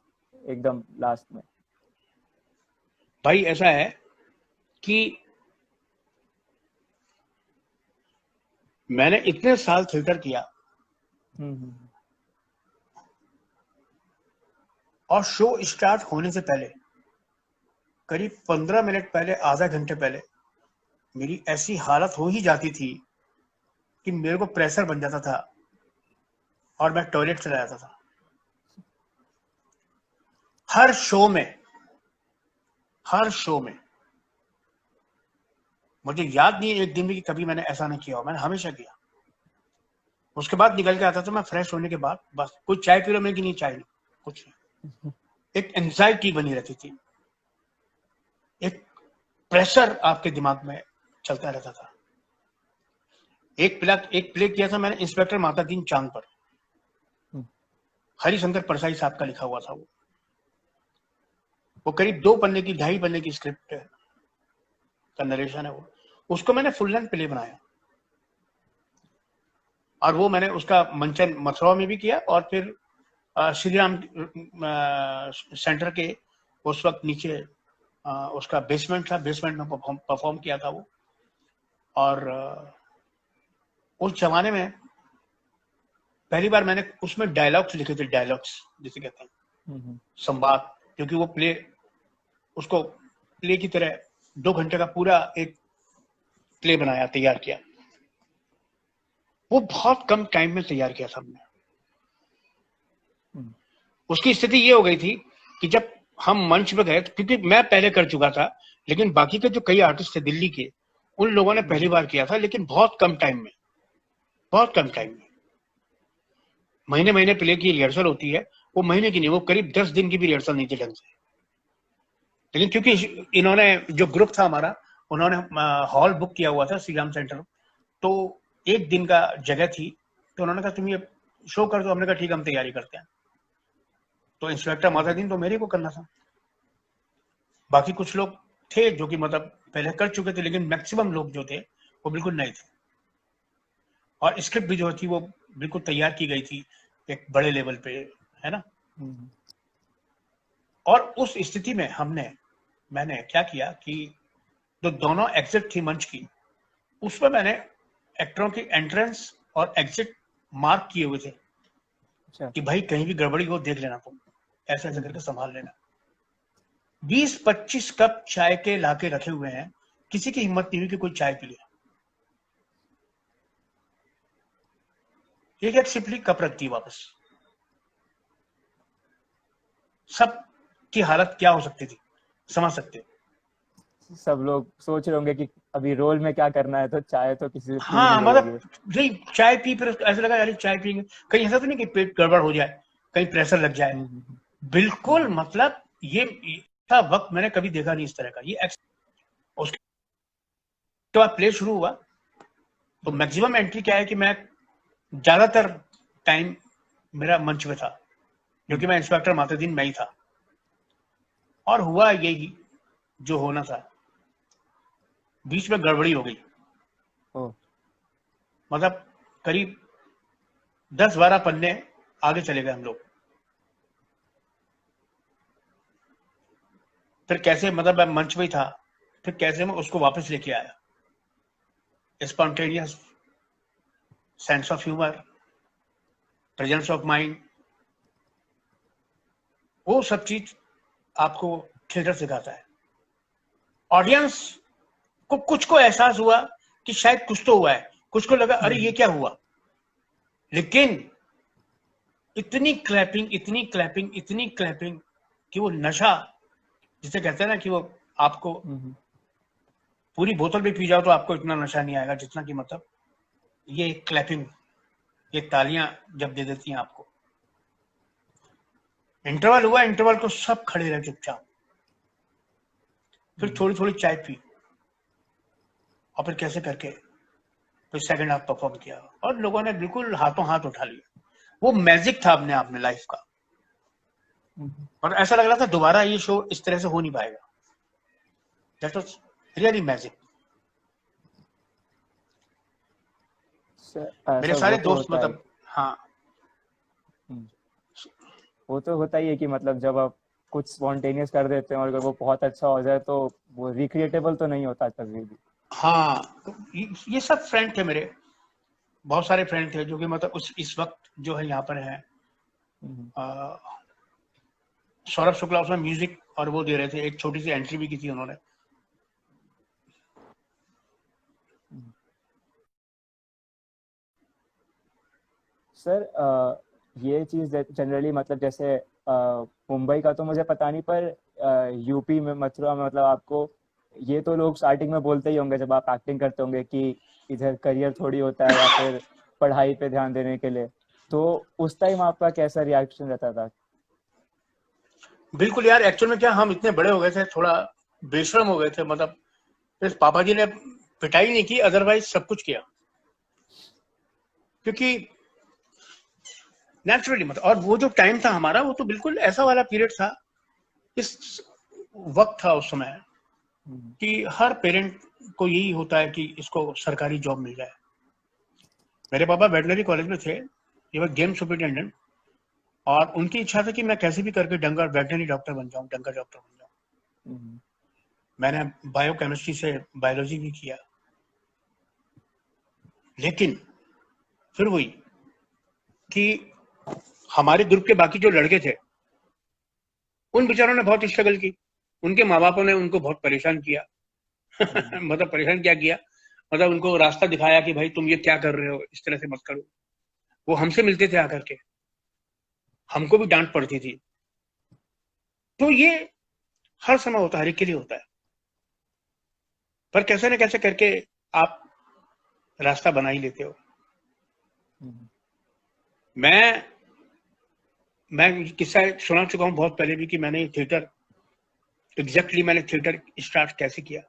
एकदम लास्ट में? भाई ऐसा है कि मैंने इतने साल थिएटर किया हम्म। और शो स्टार्ट होने से पहले करीब 15 मिनट पहले, आधा घंटे पहले मेरी ऐसी हालत हो ही जाती थी कि मेरे को प्रेशर बन जाता था और मैं टॉयलेट चला जाता था। हर शो में, हर शो में। मुझे याद नहीं है एक दिन भी कि कभी मैंने ऐसा नहीं किया हो, मैंने हमेशा किया। उसके बाद निकल के आता था मैं फ्रेश होने के बाद, बस कोई चाय पी लो मैं कि नहीं, चाय नहीं, कुछ नहीं। एक एंजाइटी बनी रहती थी, एक प्रेशर आपके दिमाग में चलता रहता था। एक प्ले किया था मैंने, इंस्पेक्टर माता दीन चांद पर, हम्म। हरिशंकर परसाई साहब का लिखा हुआ था वो करीब 2 पन्ने की, 2.5 पन्ने की स्क्रिप्ट का नरेशन है वो। उसको मैंने फुल लेंथ प्ले बनाया और वो मैंने उसका मंचन मथुरा में भी किया और फिर श्री राम सेंटर के उस वक्त नीचे उसका बेसमेंट था, बेसमेंट में परफॉर्म किया था वो। और उस जमाने में पहली बार मैंने उसमें डायलॉग्स लिखे थे, डायलॉग्स जिसे कहते हैं, हम्म। संवाद। क्योंकि वो प्ले, उसको प्ले की तरह 2 घंटे का पूरा एक प्ले बनाया, तैयार किया। वो बहुत कम टाइम में तैयार किया था हमने। हम्म। उसकी स्थिति ये हो गई थी कि जब हम मंच पे गए, क्योंकि मैं पहले कर चुका था, लेकिन बाकी के जो कई आर्टिस्ट थे दिल्ली के, उन लोगों ने पहली बार किया था, लेकिन बहुत कम टाइम में, बहुत कम टाइम में। महीने महीने प्ले की रिहर्सल होती है, वो महीने की नहीं, वो करीब 10 दिन की भी रिहर्सल नहीं थी ढंग से। लेकिन क्योंकि इन्होंने, जो ग्रुप था हमारा, उन्होंने हॉल बुक किया हुआ था श्री राम सेंटर, तो एक दिन का जगह थी, तो उन्होंने कहा तुम ये शो कर दो। हमने कहा ठीक है, हम तैयारी करते हैं। तो इंस्पेक्टर माता दिन तो मेरे को करना था। बाकी कुछ लोग थे जो कि मतलब पहले कर चुके थे, लेकिन मैक्सिमम लोग जो थे वो बिल्कुल नए थे, और स्क्रिप्ट भी जो थी वो बिल्कुल तैयार की गई थी एक बड़े लेवल पे, है ना। और उस स्थिति में मैंने क्या किया कि जो दोनों एग्जिट थी मंच की, उस पर मैंने एक्टरों की एंट्रेंस और एग्जिट मार्क किए हुए थे अच्छा। कि भाई कहीं भी गड़बड़ी हो देख लेना, तुम ऐसे ऐसे करके संभाल लेना। 20-25 कप चाय के लाके रखे हुए हैं, किसी की हिम्मत नहीं हुई कि कोई चाय पी ले। एक एक सिपली कप रख दी वापस। सब की हालत क्या हो सकती थी, समझ सकते हो। सब लोग सोच रहे होंगे कि अभी रोल में क्या करना है, तो चाय तो किसी से पी ही नहीं हाँ, लोगे। मतलब भाई चाय पी, फिर ऐसा लगा यार चाय पियेंगे, कहीं ऐसा तो नहीं कि पेट गड़बड़ हो जाए, कहीं प्रेशर लग जाए। बिल्कुल, मतलब ये था वक्त मैंने कभी देखा नहीं इस तरह का। ये उसके बाद प्ले शुरू हुआ, तो मैक्सिमम एंट्री क्या है कि मैं ज्यादातर टाइम मेरा मंच में था, क्योंकि मैं इंस्पेक्टर मातुद्दीन मैं ही था। और हुआ यही जो होना था, बीच में गड़बड़ी हो गई। मतलब करीब 10-12 पन्ने आगे चले गए हम लोग। फिर कैसे, मतलब मैं मंच में ही था, फिर कैसे मैं उसको वापस लेके आया। Spontaneous sense of humour, presence of mind, वो सब चीज आपको थिएटर सिखाता है। ऑडियंस को कुछ को एहसास हुआ कि शायद कुछ तो हुआ है, कुछ को लगा अरे ये क्या हुआ, लेकिन इतनी क्लैपिंग, इतनी क्लैपिंग, इतनी क्लैपिंग कि वो नशा, जिसे कहते हैं ना कि वो आपको पूरी बोतल भी पी जाओ तो आपको इतना नशा नहीं आएगा जितना कि मतलब ये क्लैपिंग, ये तालियां जब दे देती हैं आपको। इंटरवल हुआ, इंटरवल को सब खड़े रहे चुपचाप, फिर थोड़ी थोड़ी चाय पी, और फिर कैसे करके फिर सेकंड हाफ परफॉर्म किया, और लोगों ने बिल्कुल हाथों हाथ उठा लिया। वो मैजिक था अपने आप में लाइफ का, और ऐसा लग रहा था दोबारा ये शो इस तरह से हो नहीं पाएगा। That was really magic. मेरे ऐसा सारे वो तो दोस्त, होता है। मतलब हाँ, वो तो होता ही है कि मतलब जब आप कुछ स्पॉन्टेनियस कर देते हैं और अगर वो बहुत अच्छा हो जाए तो वो रिक्रिएटेबल तो नहीं होता कभी भी। हाँ, तो ये सब फ्रेंड थे मेरे, बहुत सारे फ्रेंड थे जो कि मतलब इस वक्त जो है यहाँ पर है। सौरभ शुक्ला उसमें म्यूजिक और वो दे रहे थे, एक छोटी सी एंट्री भी की थी उन्होंने। सर ये चीज़ जनरली मतलब जैसे मुंबई का तो मुझे पता नहीं, पर यूपी में मथुरा में मतलब आपको ये तो लोग स्टार्टिंग में बोलते ही होंगे जब आप एक्टिंग करते होंगे कि इधर करियर थोड़ी होता है या फिर पढ़ाई पे ध्यान देने के लिए, तो उस टाइम आपका कैसा रिएक्शन रहता था? बिल्कुल यार, एक्चुअल में क्या, हम इतने बड़े हो गए थे, थोड़ा बेशरम हो गए थे, मतलब फिर पापा जी ने पिटाई नहीं की, अदरवाइज सब कुछ किया, क्योंकि नेचुरली मतलब। और वो जो टाइम था हमारा, वो तो बिल्कुल ऐसा वाला पीरियड था, इस वक्त था उस समय कि हर पेरेंट को यही होता है कि इसको सरकारी जॉब मिल जाए। मेरे पापा वेटनरी कॉलेज में थे, ये वो गेम सुपरिटेंडेंट, और उनकी इच्छा थी कि मैं कैसे भी करके डंगर वेटनरी डॉक्टर बन जाऊं, डंगर डॉक्टर बन जाऊं। मैंने बायोकेमिस्ट्री से बायोलॉजी भी किया, लेकिन फिर वही कि हमारे ग्रुप के बाकी जो लड़के थे, उन बेचारों ने बहुत स्ट्रगल की, उनके माँ बापों ने उनको बहुत परेशान किया। मतलब परेशान क्या किया, मतलब उनको रास्ता दिखाया कि भाई तुम ये क्या कर रहे हो, इस तरह से मत करो। वो हमसे मिलते थे आकर के, हमको भी डांट पड़ती थी। तो ये हर समय होता है, हर एक के लिए होता है, पर कैसे न कैसे करके आप रास्ता बना ही लेते हो। मैं किस्सा सुना चुका हूँ बहुत पहले भी कि मैंने थिएटर मैंने थिएटर स्टार्ट कैसे किया।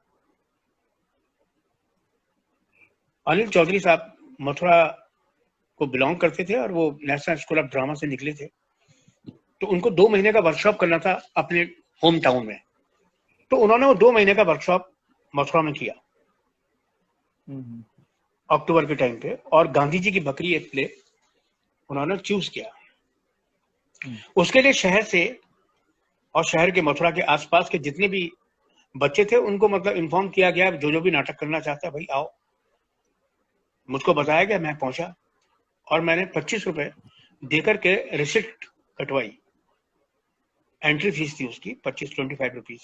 अनिल चौधरी साहब मथुरा को बिलोंग करते थे और वो नेशनल स्कूल ऑफ ड्रामा से निकले थे, तो उनको 2 महीने का वर्कशॉप करना था अपने होम टाउन में। तो उन्होंने वो 2 महीने का वर्कशॉप मथुरा में किया। अक्टूबर के टाइम पे, और गांधी जी की बकरी एक प्ले उन्होंने चूज किया। उसके लिए शहर से और शहर के मथुरा के आसपास के जितने भी बच्चे थे उनको मतलब इन्फॉर्म किया गया, जो भी नाटक करना चाहता है भाई आओ। मुझको बताया गया, मैं पहुंचा और मैंने 25 रुपए देकर के रिसिप्ट कटवाई। एंट्री फीस थी उसकी 25-25 रुपीज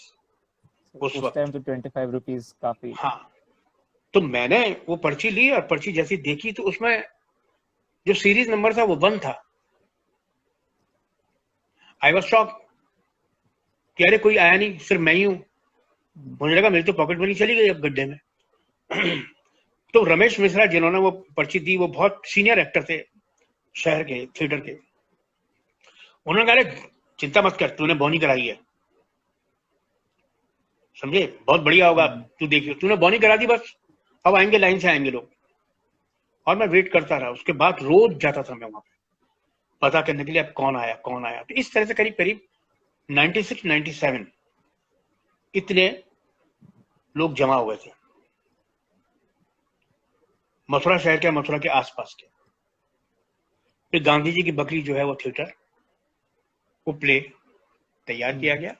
उस उस वक्त। टाइम तो 25 रुपीज काफी। हाँ, तो मैंने वो पर्ची ली और पर्ची जैसी देखी तो उसमें जो सीरीज नंबर था वो 1 था। आई वॉज शॉक कि अरे कोई आया नहीं, सिर्फ मैं ही हूं। मुझे लगा मेरी तो पॉकेट मनी चली गई अब गड्ढे में। तो रमेश मिश्रा जिन्होंने वो पर्ची दी, वो बहुत सीनियर एक्टर थे शहर के थिएटर के। उन्होंने कहा अरे चिंता मत कर, तूने बॉनी कराई है, समझे, बहुत बढ़िया होगा, तू देखियो, तूने बॉनी करा दी, बस अब आएंगे, लाइन से आएंगे लोग। और मैं वेट करता रहा। उसके बाद रोज जाता था मैं वहां पे पता करने के लिए अब कौन आया कौन आया। तो इस तरह से करीब करीब 96-97 इतने लोग जमा हुए थे मथुरा शहर के, मथुरा के आसपास के। फिर गांधी जी की बकरी जो है वो थिएटर, वो प्ले तैयार किया गया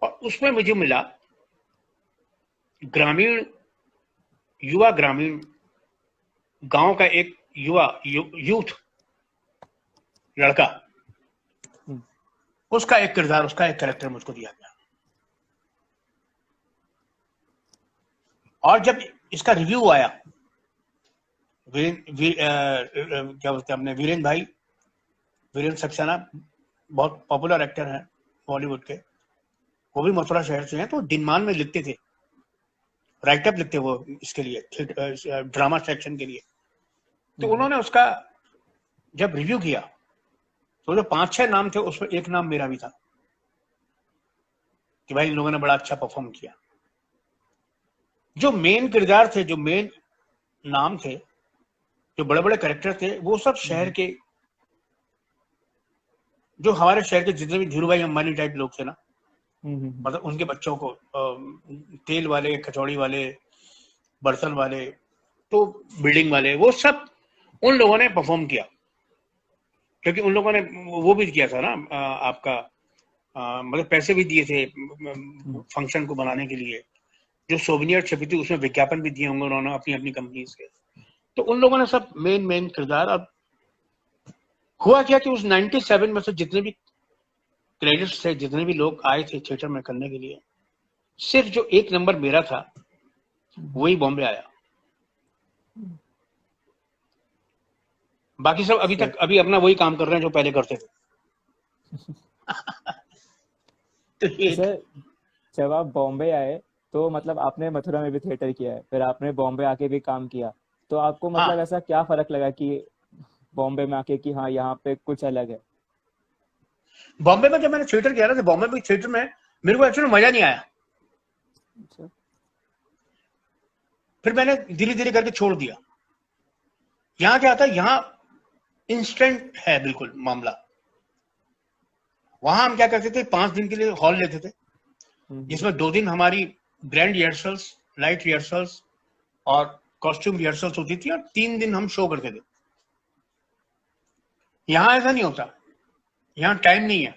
और उसमें मुझे मिला ग्रामीण, युवा ग्रामीण गांव का एक युवा यूथ लड़का, उसका एक किरदार, उसका एक कैरेक्टर मुझको दिया गया। और जब इसका रिव्यू आया, क्या बोलते हैं अपने वीरेंद्र भाई, वीरेंद्र सक्सेना, बहुत पॉपुलर एक्टर हैं बॉलीवुड के, वो भी मथुरा शहर से हैं। तो दिनमान में लिखते थे, राइटअप लिखते वो इसके लिए, ड्रामा सेक्शन के लिए। तो उन्होंने उसका जब रिव्यू किया तो जो 5-6 नाम थे उसमें एक नाम मेरा भी था कि भाई इन लोगों ने बड़ा अच्छा परफॉर्म किया। जो मेन किरदार थे, जो मेन नाम थे, जो बड़े बड़े कैरेक्टर थे, वो सब शहर के, जो हमारे शहर के जितने भी धीरू भाई अंबानी टाइप लोग थे ना, मतलब उनके बच्चों को, तेल वाले, कचौड़ी वाले, बर्तन वाले, तो बिल्डिंग वाले, वो सब उन लोगों ने परफॉर्म किया। क्योंकि उन लोगों ने वो भी किया था ना, आपका मतलब पैसे भी दिए थे फंक्शन को बनाने के लिए। जो सोविनियर छपी थी उसमें विज्ञापन भी दिए होंगे उन्होंने अपनी अपनी कंपनी के। तो उन लोगों ने सब मेन किरदार। अब हुआ क्या कि उस 97 में से जितने भी क्रेडिट्स थे, जितने भी लोग आए थे थिएटर में करने के लिए, सिर्फ जो एक नंबर मेरा था वही बॉम्बे आया। बाकी सब अभी अपना वही काम कर रहे हैं जो पहले करते थे। तो ये सर, जब आप बॉम्बे आए तो मतलब आपने मथुरा में भी थिएटर किया है, फिर आपने बॉम्बे आके भी काम किया, तो आपको मतलब हाँ, ऐसा क्या फर्क लगा कि बॉम्बे में आके कि हाँ यहाँ पे कुछ अलग है? बॉम्बे में जब मैंने थिएटर किया ना, तो बॉम्बे में थिएटर में मेरे को एक्चुअली मजा नहीं आया। अच्छा। फिर मैंने धीरे धीरे करके छोड़ दिया। यहाँ क्या था, यहाँ इंस्टेंट है बिल्कुल मामला। वहां हम क्या करते थे, 5 दिन के लिए हॉल लेते थे, जिसमें 2 दिन हमारी ग्रैंड रिहर्सल्स, लाइट रिहर्सल्स और कॉस्ट्यूम रिहर्सल्स होती थी, और 3 दिन हम शो करते थे। यहाँ ऐसा नहीं होता, यहाँ टाइम नहीं है,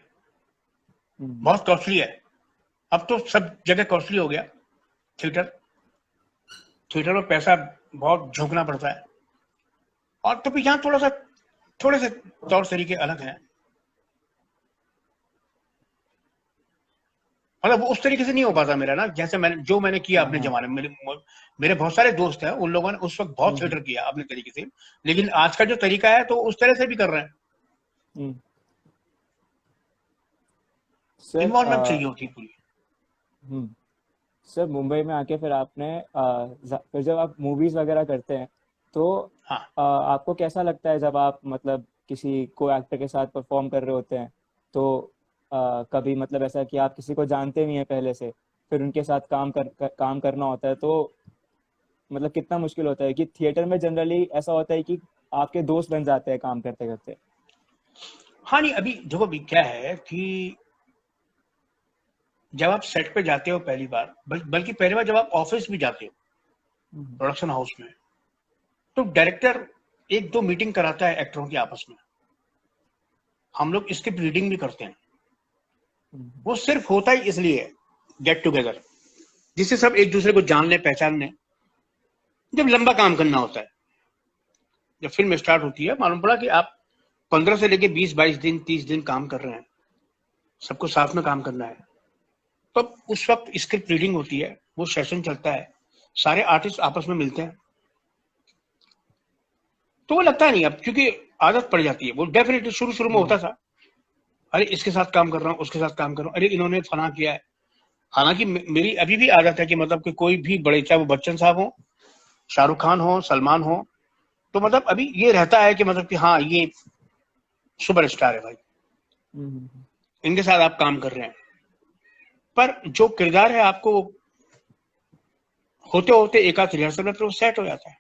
बहुत कॉस्टली है। अब तो सब जगह कॉस्टली हो गया थिएटर। थिएटर में पैसा बहुत झोंकना पड़ता है। और तो यहाँ थोड़े से तौर तरीके अलग हैं। मतलब उस तरीके से नहीं हो पाता मेरा ना, जैसे मैंने किया हाँ अपने हाँ। जमाने में। मेरे बहुत सारे दोस्त हैं, उन लोगों ने उस वक्त बहुत थिएटर किया अपने तरीके से। लेकिन आज का जो तरीका है तो उस तरह से भी कर रहे हैं। हम्म। सर इन्वॉल्वमेंट चाहिए होती पूरी। हम्म सर, मुंबई में आके फिर आपने फिर जब आप मूवीज वगैरह करते हैं तो हाँ, आपको कैसा लगता है जब आप मतलब किसी को एक्टर के साथ परफॉर्म कर रहे होते हैं, तो कभी मतलब ऐसा कि आप किसी को जानते नहीं है पहले से, फिर उनके साथ काम करना होता है, तो मतलब कितना मुश्किल होता है? कि थिएटर में जनरली ऐसा होता है कि आपके दोस्त बन जाते हैं काम करते करते। हाँ, नहीं अभी देखो, अभी क्या है कि जब आप सेट पे जाते हो पहली बार, बल्कि पहली बार जब आप ऑफिस भी जाते हो, प्रोडक्शन हाउस में, तो डायरेक्टर एक दो मीटिंग कराता है एक्टरों की आपस में, हम लोग स्क्रिप्ट रीडिंग भी करते हैं। वो सिर्फ होता ही इसलिए गेट टुगेदर, जिससे सब एक दूसरे को जान ले, पहचान ले। जब लंबा काम करना होता है, जब फिल्म स्टार्ट होती है, मालूम पड़ा कि आप 15 से लेके 20-22 दिन, 30 दिन काम कर रहे हैं, सबको साथ में काम करना है। तो उस वक्त स्क्रिप्ट रीडिंग होती है, वो सेशन चलता है, सारे आर्टिस्ट आपस में मिलते हैं। तो वो लगता नहीं अब, क्योंकि आदत पड़ जाती है। वो डेफिनेटली शुरू शुरू में होता था, अरे इसके साथ काम कर रहा हूँ, उसके साथ काम कर रहा हूँ, अरे इन्होंने फला किया है। हालांकि मेरी अभी भी आदत है कि मतलब कि कोई भी बड़े, चाहे वो बच्चन साहब हो, शाहरुख खान हो, सलमान हो, तो मतलब अभी ये रहता है कि मतलब कि हाँ ये सुपर स्टार है भाई, इनके साथ आप काम कर रहे हैं। पर जो किरदार है आपको होते होते एक आध रिहर्सल में तो सेट हो जाता है,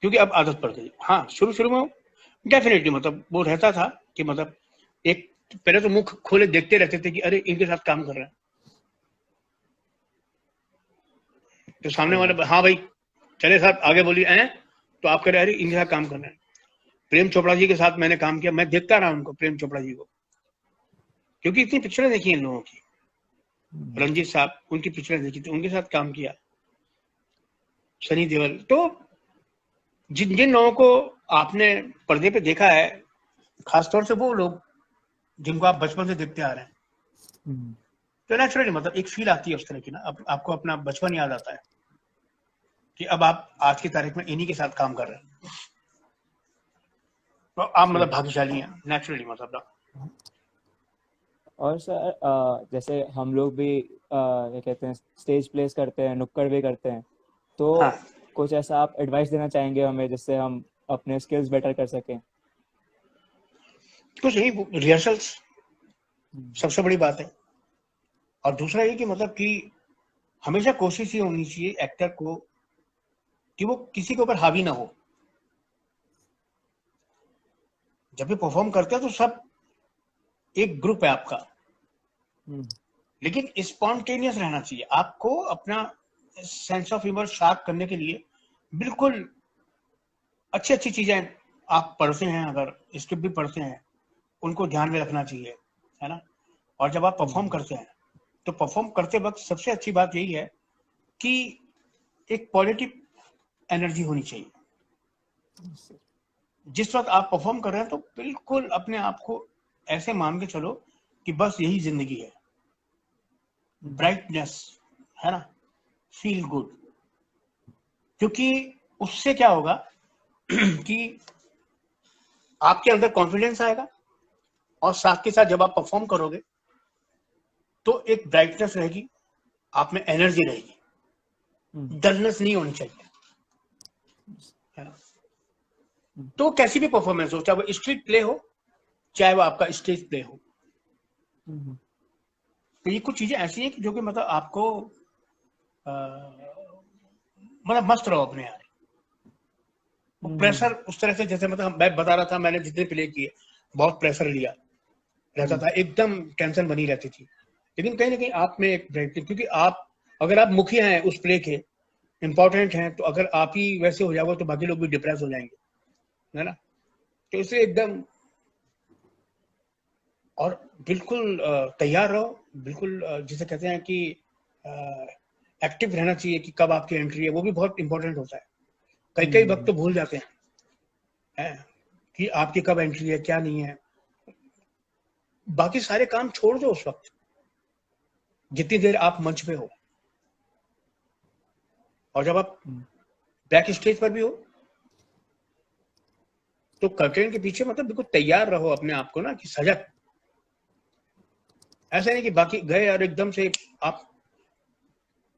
क्योंकि अब आदत पड़ गई। हाँ शुरू शुरू में डेफिनेटली मतलब वो रहता था कि मतलब एक पहले तो मुख खोले देखते रहते थे कि अरे इनके साथ काम कर रहे हैं, तो सामने वाले हाँ भाई चले साथ आगे बोलिए हैं, तो आप कह रहे अरे इनके साथ काम कर रहे हैं। प्रेम चोपड़ा जी के साथ मैंने काम किया, मैं देखता रहा उनको, प्रेम चोपड़ा जी को, क्योंकि इतनी पिक्चरें देखी इन लोगों की। रंजीत साहब, उनकी पिक्चरें देखी थी, उनके साथ काम किया, सनी देओल। तो जिन जिन लोगों को आपने पर्दे पे देखा है, खासतौर से वो लोग जिनको आप बचपन से देखते आ रहे हैं, तो नेचुरली मतलब एक फील आती है उस तरह की ना, आपको अपना बचपन याद आता है कि अब आप आज की तारीख में इन्हीं के साथ काम कर रहे हैं। तो आप मतलब भाग्यशाली हैं नेचुरली मतलब ना। और सर जैसे हम लोग भी क्या कहते हैं, स्टेज प्लेस करते हैं, नुक्कड़ भी करते हैं, तो हाँ कुछ ऐसा आप एडवाइस देना चाहेंगे हमें जिससे हम अपने स्किल्स बेटर कर सकें? कुछ नहीं, रिहर्सल्स सबसे बड़ी बात है। और दूसरा ये कि मतलब कि हमेशा कोशिश ये होनी चाहिए एक्टर को कि वो किसी के ऊपर हावी ना हो। जब भी परफॉर्म करते हैं तो सब एक ग्रुप है आपका, लेकिन स्पॉन्टेनियस रहना चाहिए। आपको अपना सेंस ऑफ ह्यूमर शार्प करने के लिए बिल्कुल अच्छी अच्छी चीजें आप पढ़ते हैं, अगर स्क्रिप्ट भी पढ़ते हैं, उनको ध्यान में रखना चाहिए, है ना। और जब आप परफॉर्म करते हैं तो परफॉर्म करते वक्त सबसे अच्छी बात यही है कि एक पॉजिटिव एनर्जी होनी चाहिए। जिस वक्त आप परफॉर्म कर रहे हैं तो बिल्कुल अपने आप को ऐसे मान के चलो कि बस यही जिंदगी है, ब्राइटनेस, है ना, फील गुड। क्योंकि उससे क्या होगा कि आपके अंदर कॉन्फिडेंस आएगा, और साथ के साथ जब आप परफॉर्म करोगे तो एक ब्राइटनेस रहेगी, आप में एनर्जी रहेगी, डलनेस नहीं होनी चाहिए, है ना। तो कैसी भी परफॉर्मेंस हो, चाहे वो स्ट्रीट प्ले हो, चाहे वो आपका स्टेज प्ले हो, तो ये कुछ चीजें ऐसी हैं कि जो कि मतलब आपको मतलब मस्त रहो अपने यार। प्रेशर उस तरह से, जैसे मतलब मैं बता रहा था, मैंने जितने प्ले किए बहुत प्रेशर लिया रहता था, एकदम टेंशन बनी रहती थी। लेकिन कहीं ना कहीं आप में एक ब्राइटनेस, क्योंकि आप अगर आप मुखिया हैं उस प्ले के, इंपॉर्टेंट हैं, तो अगर आप ही वैसे हो जाओगे तो बाकी लोग भी डिप्रेस हो जाएंगे, है ना। तो इसे एकदम और बिल्कुल तैयार रहो, बिल्कुल जिसे कहते हैं कि एक्टिव रहना चाहिए कि कब आपकी एंट्री है, वो भी बहुत इंपॉर्टेंट होता है। कई कई वक्त तो भूल जाते हैं कि आपकी कब एंट्री है, क्या नहीं है। बाकी सारे काम छोड़ दो उस वक्त, जितनी देर आप मंच पे हो, और जब आप बैक स्टेज पर भी हो तो कर्टेन के पीछे मतलब बिल्कुल तैयार रहो अपने आप को ना, कि सजग। ऐसा नहीं कि बाकी गए और एकदम से आप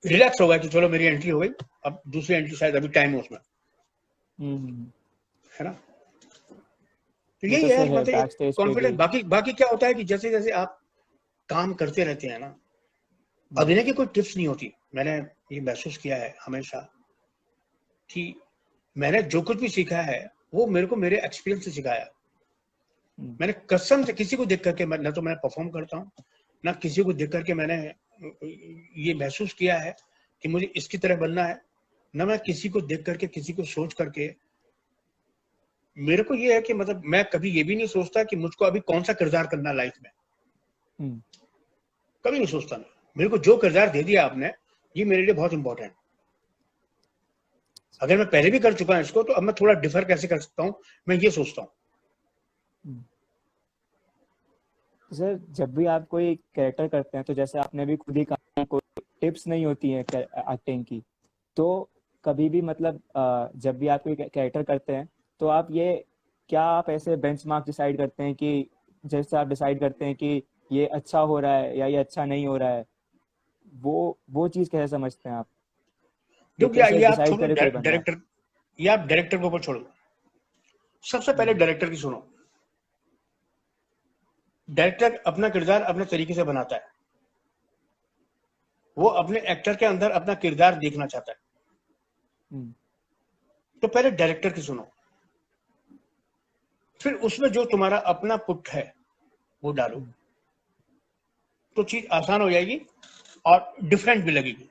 रिलैक्स हो गए कि चलो मेरी एंट्री हो गई, अब दूसरी एंट्री शायद अभी टाइम है उसमें, है ना। तो ये यही तो है सही है, मतलब बैक एक स्टेज पे भी। कॉन्फिडेंस। बाकी बाकी क्या होता है कि जैसे जैसे आप काम करते रहते हैं ना, अभिनय की कोई टिप्स नहीं होती। मैंने ये महसूस किया है हमेशा कि मैंने जो कुछ भी सीखा है वो मेरे को मेरे एक्सपीरियंस से सिखाया। मैंने कसम से किसी को देख करके ना तो मैं परफॉर्म करता हूँ, ना किसी को देख करके मैंने ये महसूस किया है कि मुझे इसकी तरह बनना है। न मैं किसी को देख करके, किसी को सोच करके। मेरे को ये है कि मतलब मैं कभी ये भी नहीं सोचता कि मुझको अभी कौन सा किरदार करना लाइफ में, कभी नहीं सोचता मैं। मेरे को जो किरदार दे दिया आपने, ये मेरे लिए बहुत इंपॉर्टेंट। अगर मैं पहले भी कर चुका हूं इसको, तो अब मैं थोड़ा डिफर कैसे कर सकता हूं, मैं ये सोचता हूं। तो सर जब भी आप कोई कैरेक्टर करते हैं, तो जैसे आपने भी खुद ही कहा, कोई टिप्स नहीं होती है एक्टिंग की, तो कभी भी मतलब जब भी आप कोई कैरेक्टर करते हैं, तो आप ये क्या आप ऐसे बेंचमार्क डिसाइड करते हैं कि जैसे आप डिसाइड करते हैं कि ये अच्छा हो रहा है या ये अच्छा नहीं हो रहा है, वो चीज़ कैसे समझते हैं आप कि क्योंकि कैसे ये आप डिसाइड छोड़ो करे कोई बंदा? डायरेक्टर, ये आप डायरेक्टर के ऊपर छोड़ो। सबसे पहले डायरेक्टर की सुनो। डायरेक्टर अपना किरदार अपने तरीके से बनाता है, वो अपने एक्टर के अंदर अपना किरदार देखना चाहता है। तो पहले डायरेक्टर की सुनो, फिर उसमें जो तुम्हारा अपना पुट है वो डालो, तो चीज आसान हो जाएगी और डिफरेंट भी लगेगी।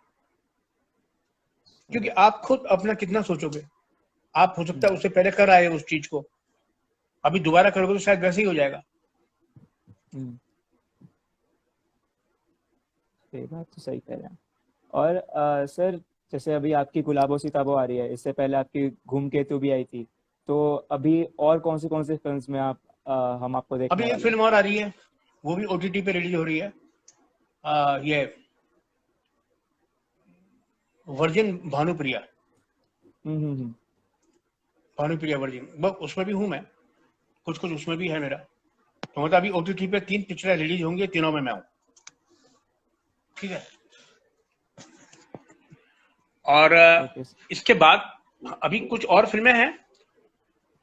क्योंकि आप खुद अपना कितना सोचोगे, आप हो सकता है उससे पहले कर आए उस चीज को, अभी दोबारा करोगे तो शायद वैसे ही हो जाएगा। ये बात तो सही कह रहे हैं। और सर जैसे अभी आपकी गुलाबो सिताबो आ रही है, इससे पहले आपकी धूमकेतु भी आई थी, तो अभी और कौन सी फिल्म्स में आप हम आपको देखने अभी एक वाले हैं? फिल्म और आ रही है, वो भी ओटीटी पे रिलीज हो रही है। ये वर्जिन भानुप्रिया, हम्म। भानुप्रिया वर्जिन, बस उसमें भी हूं मैं, कुछ कुछ उसमें भी है मेरा। तो मतलब अभी ओटीटी पे 3 पिक्चरें रिलीज होंगी, तीनों में मैं हूं। ठीक है। और ओके। इसके बाद अभी कुछ और फिल्में हैं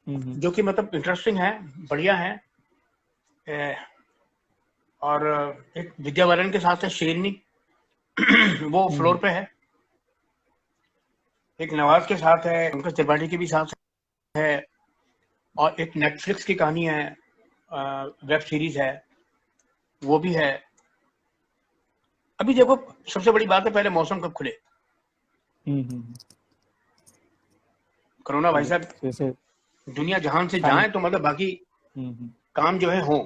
हम्म। जो कि मतलब इंटरेस्टिंग है, बढ़िया है। और एक विद्या बालन के साथ है शेरनी, वो फ्लोर हम्म। पे है। एक नवाज के साथ है, पंकज त्रिपाठी के भी साथ है। और एक नेटफ्लिक्स की कहानी है, वेब सीरीज है, वो भी है। अभी देखो, सबसे बड़ी बात है पहले मौसम कब खुले। हम्म। कोरोना भाई तो साहब, जैसे दुनिया जहान से टाइम। जाए तो मतलब बाकी हम्म। काम जो है हो।